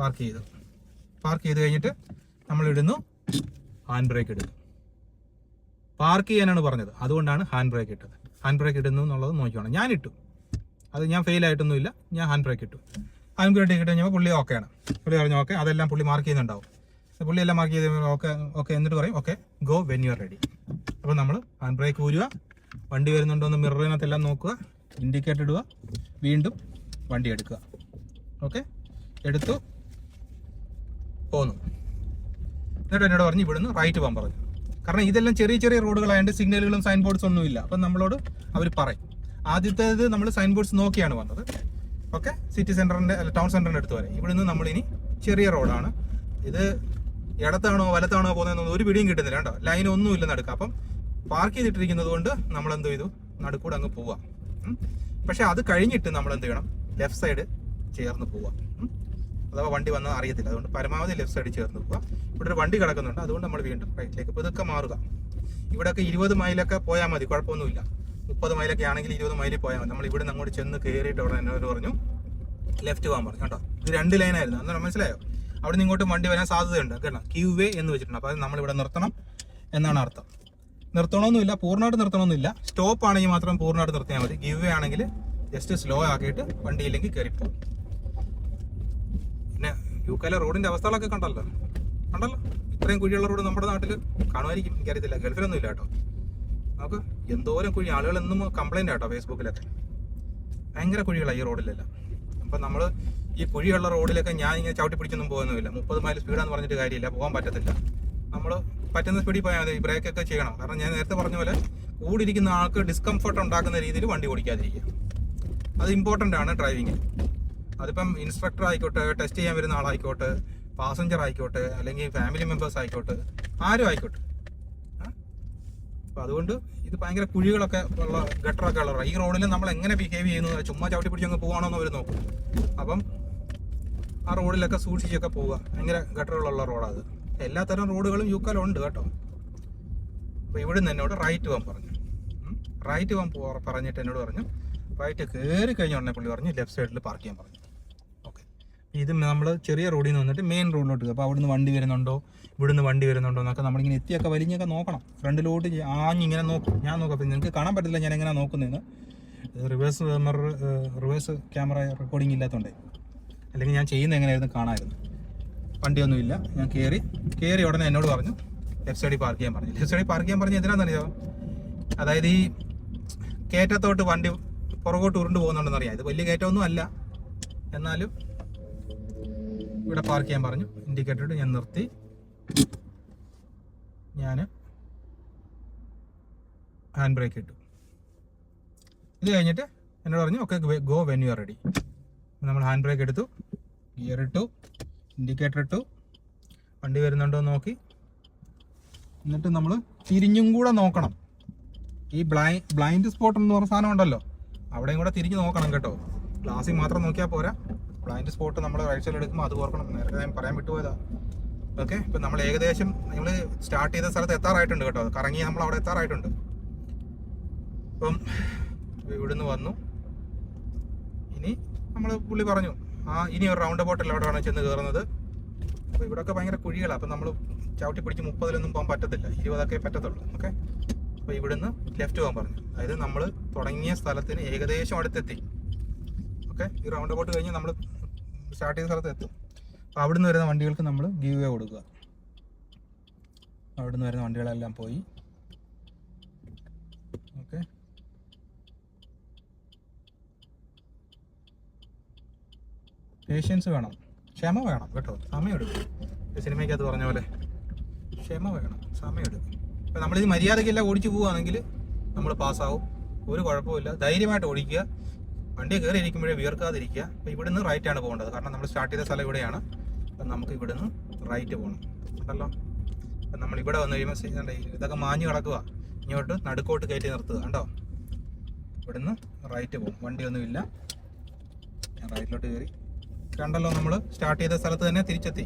പാർക്ക് ചെയ്തു. പാർക്ക് ചെയ്ത് കഴിഞ്ഞിട്ട് നമ്മൾ ഇടുന്നു, ഹാൻഡ് ബ്രേക്ക് ഇടുന്നു. പാർക്ക് ചെയ്യാനാണ് പറഞ്ഞത്, അതുകൊണ്ടാണ് ഹാൻഡ് ബ്രേക്ക് ഇട്ടത്. ഹാൻഡ് ബ്രേക്ക് ഇടുന്നു എന്നുള്ളത് നോക്കിയാണ് ഞാൻ ഇട്ടു. അത് ഞാൻ ഫെയിൽ ആയിട്ടൊന്നുമില്ല, ഞാൻ ഹാൻഡ് ബ്രേക്ക് ഇട്ടു. ഹാൻഡ് ബ്രേക്ക് ഇട്ട് കഴിഞ്ഞപ്പോൾ പുള്ളി ഓക്കെയാണ്. പുള്ളി പറഞ്ഞു ഓക്കെ, അതെല്ലാം പുള്ളി മാർക്ക് ചെയ്യുന്നുണ്ടാവും. പുള്ളി എല്ലാം മാർക്ക് ചെയ്ത് ഓക്കെ ഓക്കെ എന്നിട്ട് പറയും okay go when you are ready. അപ്പോൾ നമ്മൾ ഹാൻഡ് ബ്രേക്ക് ഊരുക, വണ്ടി വരുന്നുണ്ടോ എന്ന് മിററിനകത്തെല്ലാം നോക്കുക, ഇൻഡിക്കേറ്റർ ഇടുക, വീണ്ടും വണ്ടി എടുക്കുക. ഓക്കെ, എടുത്തു പോന്നു. എന്നിട്ട് എന്നോട് പറഞ്ഞു ഇവിടുന്ന് റൈറ്റ് പോകാൻ പറഞ്ഞു. കാരണം ഇതെല്ലാം ചെറിയ ചെറിയ റോഡുകളായതുകൊണ്ട് സിഗ്നലുകളും സൈൻ ബോർഡ്സ് ഒന്നുമില്ല. അപ്പം നമ്മളോട് അവർ പറയും. ആദ്യത്തേത് നമ്മൾ സൈൻ ബോർഡ്സ് നോക്കിയാണ് വന്നത്. ഓക്കെ, സിറ്റി സെൻറ്ററിൻ്റെ അല്ല ടൗൺ സെൻറ്ററിൻ്റെ അടുത്ത് വരെ. ഇവിടുന്ന് നമ്മളിനി ചെറിയ റോഡാണ്. ഇത് ഇടത്താണോ വലത്താണോ പോകുന്നതെന്നൊന്നും ഒരു പിടിയും കിട്ടുന്നില്ല കേട്ടോ. ലൈൻ ഒന്നുമില്ല നടുക്ക്. അപ്പം പാർക്ക് ചെയ്തിട്ടിരിക്കുന്നത് കൊണ്ട് നമ്മൾ എന്ത് ചെയ്തു, നടുക്കൂടെ അങ്ങ് പോവാം. പക്ഷെ അത് കഴിഞ്ഞിട്ട് നമ്മൾ എന്ത് ചെയ്യണം, ലെഫ്റ്റ് സൈഡ് ചേർന്ന് പോവാം. അഥവാ വണ്ടി വന്നാൽ അറിയത്തില്ല, അതുകൊണ്ട് പരമാവധി ലെഫ്റ്റ് സൈഡിൽ ചേർന്ന് പോവാം. ഇവിടെ ഒരു വണ്ടി കിടക്കുന്നുണ്ട്, അതുകൊണ്ട് നമ്മൾ വീണ്ടും റൈറ്റിലേക്ക് പതുക്കെ മാറുക. ഇവിടെയൊക്കെ 20 മൈലൊക്കെ പോയാൽ മതി, കുഴപ്പമൊന്നുമില്ല. 30 മൈലൊക്കെ ആണെങ്കിൽ 20 മൈലിൽ പോയാൽ മതി. നമ്മൾ ഇവിടെ നിന്ന് അങ്ങോട്ട് ചെന്ന് കയറിയിട്ട് അവിടെ എന്നോട് പറഞ്ഞു ലെഫ്റ്റ് പോകാൻ പറഞ്ഞു കേട്ടോ. ഇത് 2 ലൈനായിരുന്നു, അന്നേരം മനസ്സിലായോ? അവിടെ നിന്ന് ഇങ്ങോട്ട് വണ്ടി വരാൻ സാധ്യതയുണ്ട് കേട്ടോ. ക്യൂ വേ എന്ന് വെച്ചിട്ടുണ്ട്. അപ്പോൾ അത് നമ്മളിവിടെ നിർത്തണം എന്നാണ് അർത്ഥം. നിർത്തണമെന്നില്ല, പൂർണ്ണമായിട്ട് നിർത്തണമെന്നില്ല. സ്റ്റോപ്പ് ആണെങ്കിൽ മാത്രം പൂർണ്ണമായിട്ട് നിർത്തിയാൽ മതി. ഗിവ് വേ ആണെങ്കിൽ ജസ്റ്റ് സ്ലോ ആക്കിയിട്ട് വണ്ടിയില്ലെങ്കിൽ കയറിപ്പോകും. പിന്നെ യുകെയിലെ റോഡിൻ്റെ അവസ്ഥകളൊക്കെ കണ്ടല്ലോ. ഇത്രയും കുഴിയുള്ള റോഡ് നമ്മുടെ നാട്ടിൽ കാണുമായിരിക്കും, എനിക്കറിയത്തില്ല. ഗൾഫിലൊന്നും ഇല്ല കേട്ടോ. നമുക്ക് എന്തോരം കുഴി, ആളുകൾ എന്നും കംപ്ലൈൻ്റ് ആട്ടോ ഫേസ്ബുക്കിലൊക്കെ. ഭയങ്കര കുഴികളാണ് ഈ റോഡിലെല്ലാം. അപ്പം നമ്മൾ ഈ കുഴിയുള്ള റോഡിലൊക്കെ ഞാൻ ഇങ്ങനെ ചവിട്ടി പിടിച്ചൊന്നും പോകുന്നില്ല. 30 മൈൽ സ്പീഡാന്ന് പറഞ്ഞിട്ട് കാര്യമില്ല, പോകാൻ പറ്റത്തില്ല. നമ്മൾ പറ്റുന്ന സ്പീഡിൽ പോയാൽ മതി, ബ്രേക്കൊക്കെ ചെയ്യണം. കാരണം ഞാൻ നേരത്തെ പറഞ്ഞ പോലെ കൂടിയിരിക്കുന്ന ആൾക്ക് ഡിസ്കംഫർട്ട് ഉണ്ടാക്കുന്ന രീതിയിൽ വണ്ടി ഓടിക്കാതിരിക്കുക. അത് ഇമ്പോർട്ടൻ്റ് ആണ് ഡ്രൈവിങ്ങിൽ. അതിപ്പം ഇൻസ്ട്രക്ടർ ആയിക്കോട്ടെ, ടെസ്റ്റ് ചെയ്യാൻ വരുന്ന ആളായിക്കോട്ടെ, പാസഞ്ചർ ആയിക്കോട്ടെ, അല്ലെങ്കിൽ ഫാമിലി മെമ്പേഴ്സ് ആയിക്കോട്ടെ, ആരും ആയിക്കോട്ടെ. അപ്പം അതുകൊണ്ട് ഇത് ഭയങ്കര കുഴികളൊക്കെ ഉള്ള ഗട്ടറൊക്കെ ഉള്ള ഈ റോഡിൽ നമ്മൾ എങ്ങനെ ബിഹേവ് ചെയ്യുന്നു, ചുമ്മാ ചവിട്ടി പിടിച്ചങ്ങ് പോകണമെന്ന് അവർ നോക്കും. അപ്പം ആ റോഡിലൊക്കെ സൂക്ഷിച്ചൊക്കെ പോവുക. ഭയങ്കര ഗട്ടറുകളുള്ള റോഡാണ് അത്. എല്ലാത്തരം റോഡുകളും യൂക്കാലുണ്ട് കേട്ടോ. അപ്പോൾ ഇവിടെ നിന്ന് എന്നോട് റൈറ്റ് പോകാൻ പറഞ്ഞു. റൈറ്റ് പോകാൻ പറഞ്ഞിട്ട് എന്നോട് പറഞ്ഞു റൈറ്റ് കയറി കഴിഞ്ഞ ഉടനെ പുള്ളി പറഞ്ഞു ലെഫ്റ്റ് സൈഡിൽ പാർക്ക് ചെയ്യാൻ പറഞ്ഞു. ഓക്കെ, ഇത് നമ്മൾ ചെറിയ റോഡിൽ നിന്ന് വന്നിട്ട് മെയിൻ റോഡിലോട്ട്. അപ്പോൾ അവിടുന്ന് വണ്ടി വരുന്നുണ്ടോ, ഇവിടുന്ന് വണ്ടി വരുന്നുണ്ടോ എന്നൊക്കെ നമ്മളിങ്ങനെ എത്തിയൊക്കെ വലിഞ്ഞൊക്കെ നോക്കണം. ഫ്രണ്ടിലോട്ട് ആഞ്ഞിങ്ങനെ നോക്കും. ഞാൻ നോക്കാം. അപ്പം നിങ്ങൾക്ക് കാണാൻ പറ്റില്ല ഞാൻ എങ്ങനെ നോക്കുന്നതെന്ന്. റിവേഴ്സ് ക്യാമറ റെക്കോർഡിംഗ് ഇല്ലാത്തതുകൊണ്ടേ, അല്ലെങ്കിൽ ഞാൻ ചെയ്യുന്നത് എങ്ങനെയായിരുന്നു കാണാമായിരുന്നു. വണ്ടിയൊന്നുമില്ല. ഞാൻ കയറി ഉടനെ എന്നോട് പറഞ്ഞു ലെഫ്റ്റ് സൈഡിൽ പാർക്ക് ചെയ്യാൻ പറഞ്ഞു. ലെഫ്റ്റ് സൈഡിൽ പാർക്ക് ചെയ്യാൻ പറഞ്ഞ് എന്തിനാണെന്നറിയോ? അതായത് ഈ കയറ്റത്തോട്ട് വണ്ടി പുറകോട്ട് ഉരുണ്ട് പോകുന്നുണ്ടെന്നറിയാം. ഇത് വലിയ കയറ്റമൊന്നും അല്ല, എന്നാലും ഇവിടെ പാർക്ക് ചെയ്യാൻ പറഞ്ഞു. ഇൻഡിക്കേറ്റർ ഇട്ട് ഞാൻ നിർത്തി. ഞാൻ ഹാൻഡ് ബ്രേക്ക് ഇട്ടു. ഇത് കഴിഞ്ഞിട്ട് എന്നോട് പറഞ്ഞു okay go when you are ready. നമ്മൾ ഹാൻഡ് ബ്രേക്ക് എടുത്തു, ഗിയർ ഇട്ടു, ഇൻഡിക്കേറ്റർ ഇട്ടു, വണ്ടി വരുന്നുണ്ടോ എന്ന് നോക്കി. എന്നിട്ട് നമ്മൾ തിരിഞ്ഞും കൂടെ നോക്കണം. ഈ ബ്ലൈൻഡ് സ്പോട്ട് എന്ന് പറഞ്ഞ സാധനം ഉണ്ടല്ലോ, അവിടെയും കൂടെ തിരിഞ്ഞ് നോക്കണം കേട്ടോ. ഗ്ലാസ്സിൽ മാത്രം നോക്കിയാൽ പോരാ. ബ്ലൈൻഡ് സ്പോട്ട് നമ്മൾ റൈറ്റ് സൈഡിൽ എടുക്കുമ്പോൾ അത് ഓർക്കണം. നേരത്തെ ഞാൻ പറയാൻ വിട്ടുപോയതാ. ഓക്കെ, ഇപ്പം നമ്മൾ ഏകദേശം നമ്മൾ സ്റ്റാർട്ട് ചെയ്ത സ്ഥലത്ത് എത്താറായിട്ടുണ്ട് കേട്ടോ. കറങ്ങി നമ്മൾ അവിടെ എത്താറായിട്ടുണ്ട്. അപ്പം ഇവിടുന്ന് വന്നു. ഇനി നമ്മൾ പുള്ളി പറഞ്ഞു ഇനി ഒരു റൗണ്ട് അബൌട്ടിൽ അവിടെയാണ് ചെന്ന് കയറുന്നത്. അപ്പോൾ ഇവിടെയൊക്കെ ഭയങ്കര കുഴികളാണ്. അപ്പം നമ്മൾ ചവിട്ടി പിടിച്ച് 30-ലൊന്നും പോകാൻ പറ്റത്തില്ല, 20 പറ്റത്തുള്ളൂ. ഓക്കെ, അപ്പോൾ ഇവിടുന്ന് ലെഫ്റ്റ് പോകാൻ പറഞ്ഞു. അതായത് നമ്മൾ തുടങ്ങിയ സ്ഥലത്തിന് ഏകദേശം അടുത്തെത്തി. ഓക്കെ, ഈ റൗണ്ട് അബൌട്ട് കഴിഞ്ഞ് നമ്മൾ സ്റ്റാർട്ട് ചെയ്ത സ്ഥലത്ത് എത്തും. അപ്പോൾ അവിടുന്ന് വരുന്ന വണ്ടികൾക്ക് നമ്മൾ ഗീവ് വേ കൊടുക്കുക. അവിടുന്ന് വരുന്ന വണ്ടികളെല്ലാം പോയി. ഓക്കെ, പേഷ്യൻസ് വേണം, ക്ഷമ വേണം കേട്ടോ. സമയമെടുക്കും. സിനിമയ്ക്കകത്ത് പറഞ്ഞ പോലെ ക്ഷമ വേണം, സമയമെടുക്കും. ഇപ്പം നമ്മളിത് മര്യാദയ്ക്കെല്ലാം ഓടിച്ചു പോവുകയാണെങ്കിൽ നമ്മൾ പാസ്സാവും. ഒരു കുഴപ്പമില്ല. ധൈര്യമായിട്ട് ഓടിക്കുക. വണ്ടി കയറി ഇരിക്കുമ്പോഴേ വിയർക്കാതിരിക്കുക. അപ്പോൾ ഇവിടുന്ന് റൈറ്റാണ് പോകേണ്ടത്. കാരണം നമ്മൾ സ്റ്റാർട്ട് ചെയ്ത സ്ഥലം ഇവിടെയാണ്. അപ്പം നമുക്ക് ഇവിടുന്ന് റൈറ്റ് പോകണം. ഉണ്ടല്ലോ, അപ്പം നമ്മൾ ഇവിടെ വന്നു കഴിയുമ്പോൾ ഇതൊക്കെ മാഞ്ഞ് കിടക്കുക. ഇങ്ങോട്ട് നടുക്കോട്ട് കയറ്റി നിർത്തുക. കണ്ടോ, ഇവിടുന്ന് റൈറ്റ് പോകും. വണ്ടിയൊന്നുമില്ല. ഞാൻ റൈറ്റിലോട്ട് കയറി. കണ്ടല്ലോ, നമ്മൾ സ്റ്റാർട്ട് ചെയ്ത സ്ഥലത്ത് തന്നെ തിരിച്ചെത്തി.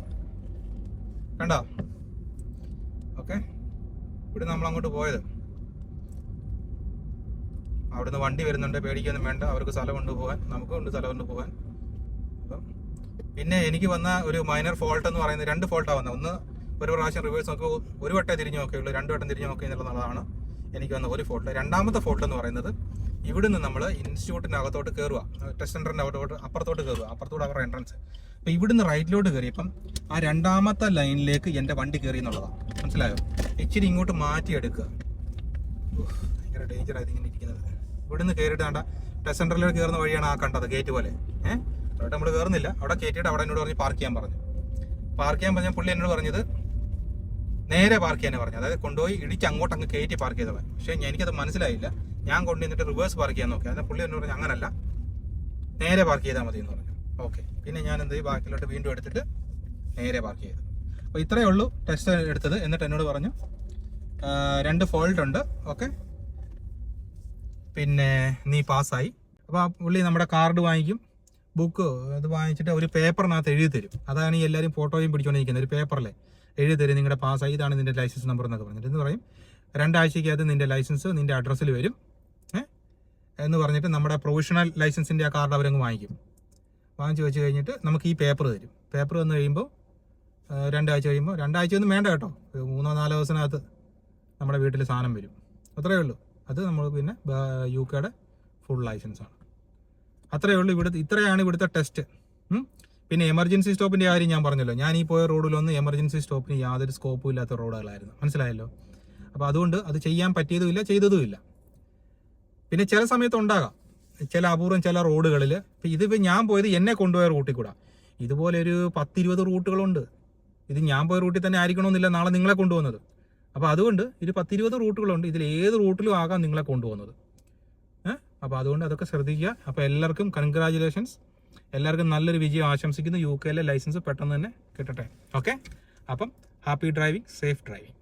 കണ്ടോ? ഓക്കെ, ഇവിടെ നമ്മൾ അങ്ങോട്ട് പോയത്. അവിടുന്ന് വണ്ടി വരുന്നുണ്ട്, പേടിക്കൊന്നും വേണ്ട. അവർക്ക് സ്ഥലം കൊണ്ടുപോകാൻ, നമുക്കും ഉണ്ട് സ്ഥലം കൊണ്ടുപോകാൻ. അപ്പം പിന്നെ എനിക്ക് വന്ന ഒരു മൈനർ ഫോൾട്ട് എന്ന് പറയുന്നത് 2 ഫോൾട്ടാണ് വന്നത്. ഒന്ന്, ഒരു പ്രാവശ്യം റിവേഴ്സ് നോക്കുമ്പോൾ ഒരു വട്ടം തിരിഞ്ഞ് നോക്കുകയുള്ളൂ, 2 വട്ടം തിരിഞ്ഞ് നോക്കുക എന്നുള്ളതാണ് എനിക്ക് വന്ന ഒരു ഫോൾട്ട്. രണ്ടാമത്തെ ഫോൾട്ട് എന്ന് പറയുന്നത് ഇവിടുന്ന് നമ്മൾ ഇൻസ്റ്റിറ്റ്യൂട്ടിൻ്റെ അകത്തോട്ട് കയറുക, ടെസ്റ്റ് സെൻറ്ററിൻ്റെ അപ്പുറത്തോട്ട് കയറുക. അപ്പുറത്തോട്ട് അവരുടെ എൻട്രൻസ്. അപ്പോൾ ഇവിടുന്ന് റൈറ്റിലോട്ട് കയറിയപ്പം ആ രണ്ടാമത്തെ ലൈനിലേക്ക് എൻ്റെ വണ്ടി കയറി എന്നുള്ളതാണ്. മനസ്സിലായോ? ഇച്ചിരി ഇങ്ങോട്ട് മാറ്റിയെടുക്കുക. ഭയങ്കര ഡേഞ്ചറായിട്ട് ഇങ്ങനെ ഇരിക്കുന്നത്. ഇവിടുന്ന് കയറിയിട്ട് വേണ്ട ടെസ്റ്റ് സെൻറ്ററിലേക്ക് കയറുന്ന വഴിയാണ് ആ കണ്ടത്, ഗേറ്റ് പോലെ. അവിടെ നമ്മൾ കയറുന്നില്ല. അവിടെ കയറ്റിയിട്ട് അവിടെ എന്നോട് പറഞ്ഞ് പാർക്ക് ചെയ്യാൻ പറഞ്ഞു. പാർക്ക് ചെയ്യാൻ പറഞ്ഞാൽ പുള്ളി എന്നോട് പറഞ്ഞത് നേരെ പാർക്ക് ചെയ്യാനാണ് പറഞ്ഞത്. അതായത് കൊണ്ടുപോയി ഇടിച്ച് അങ്ങോട്ട് അങ്ങ് കയറ്റി പാർക്ക് ചെയ്തവൻ. പക്ഷേ എനിക്കത് മനസ്സിലായില്ല. ഞാൻ കൊണ്ടുവന്നിട്ട് റിവേഴ്സ് പാർക്ക് ചെയ്യാൻ നോക്കി. അതിന് പുള്ളി എന്നോട് പറഞ്ഞു അങ്ങനല്ല, നേരെ പാർക്ക് ചെയ്താൽ മതി എന്ന് പറഞ്ഞു. ഓക്കെ, പിന്നെ ഞാൻ എന്ത് ചെയ്യും, ബാക്കിലോട്ട് വീണ്ടും എടുത്തിട്ട് നേരെ പാർക്ക് ചെയ്തു. അപ്പോൾ ഇത്രയേ ഉള്ളൂ ടെസ്റ്റ് എടുത്തത്. എന്നിട്ട് എന്നോട് പറഞ്ഞു 2 ഫോൾട്ട് ഉണ്ട്. ഓക്കെ, പിന്നെ നീ പാസ്സായി. അപ്പോൾ ആ പുള്ളി നമ്മുടെ കാർഡ് വാങ്ങിക്കും, ബുക്ക് അത് വാങ്ങിച്ചിട്ട് ഒരു പേപ്പറിനകത്ത് എഴുതി തരും. അതാണ് ഈ എല്ലാവരും ഫോട്ടോയും പിടിച്ചുകൊണ്ടിരിക്കുന്നത്. ഒരു പേപ്പറിൽ എഴുതി തരും നിങ്ങളുടെ പാസ്സായി, ഇതാണ് നിൻ്റെ ലൈസൻസ് നമ്പർ എന്നൊക്കെ പറഞ്ഞിട്ട്. എന്ന് പറയും 2 ആഴ്ചയ്ക്കകത്ത് നിൻ്റെ ലൈസൻസ് നിൻ്റെ അഡ്രസ്സിൽ വരും എന്ന് പറഞ്ഞിട്ട് നമ്മുടെ പ്രൊവിഷണൽ ലൈസൻസിൻ്റെ ആ കാർഡ് അവരങ്ങ് വാങ്ങിക്കും. വാങ്ങിച്ച് വെച്ച് കഴിഞ്ഞിട്ട് നമുക്ക് ഈ പേപ്പർ തരും. പേപ്പർ വന്നു കഴിയുമ്പോൾ 2 ആഴ്ച കഴിയുമ്പോൾ, 2 ആഴ്ചയൊന്നും വേണ്ട കേട്ടോ, 3-4 ദിവസത്തിനകത്ത് നമ്മുടെ വീട്ടിൽ സാധനം വരും. അത്രയേ ഉള്ളൂ. അത് നമ്മൾ പിന്നെ UK ഫുൾ ലൈസൻസാണ്. അത്രയേ ഉള്ളൂ. ഇത്രയാണ് ഇവിടുത്തെ ടെസ്റ്റ്. പിന്നെ എമർജൻസി സ്റ്റോപ്പിൻ്റെ കാര്യം ഞാൻ പറഞ്ഞല്ലോ. ഞാൻ ഈ പോയ റോഡിലൊന്നും എമർജൻസി സ്റ്റോപ്പിന് യാതൊരു സ്കോപ്പും ഇല്ലാത്ത റോഡുകളായിരുന്നു. മനസ്സിലായല്ലോ? അപ്പോൾ അതുകൊണ്ട് അത് ചെയ്യാൻ പറ്റിയതുമില്ല, ചെയ്തതുമില്ല. പിന്നെ ചില സമയത്ത് ഉണ്ടാകാം. ചില അപൂർവം ചില റോഡുകളിൽ ഇതിപ്പോൾ ഞാൻ പോയത് എന്നെ കൊണ്ടുപോയ റൂട്ടിൽ കൂടെ ഇതുപോലെ ഒരു 10-20 റൂട്ടുകളുണ്ട്. ഇത് ഞാൻ പോയ റൂട്ടിൽ തന്നെ ആയിരിക്കണമെന്നില്ല നാളെ നിങ്ങളെ കൊണ്ടുപോകുന്നത്. അപ്പോൾ അതുകൊണ്ട് ഇത് 10-20 റൂട്ടുകളുണ്ട്. ഇതിൽ ഏത് റൂട്ടിലും ആകാം നിങ്ങളെ കൊണ്ടുപോകുന്നത്. അപ്പോൾ അതുകൊണ്ട് അതൊക്കെ ശ്രദ്ധിക്കുക. അപ്പോൾ എല്ലാവർക്കും കൺഗ്രാജുലേഷൻസ്, എല്ലാവർക്കും നല്ലൊരു വിജയം ആശംസിക്കുന്നു. UK ലൈസൻസ് പെട്ടെന്ന് തന്നെ കിട്ടട്ടെ. ഓക്കെ, അപ്പം ഹാപ്പി ഡ്രൈവിംഗ്, സേഫ് ഡ്രൈവിംഗ്.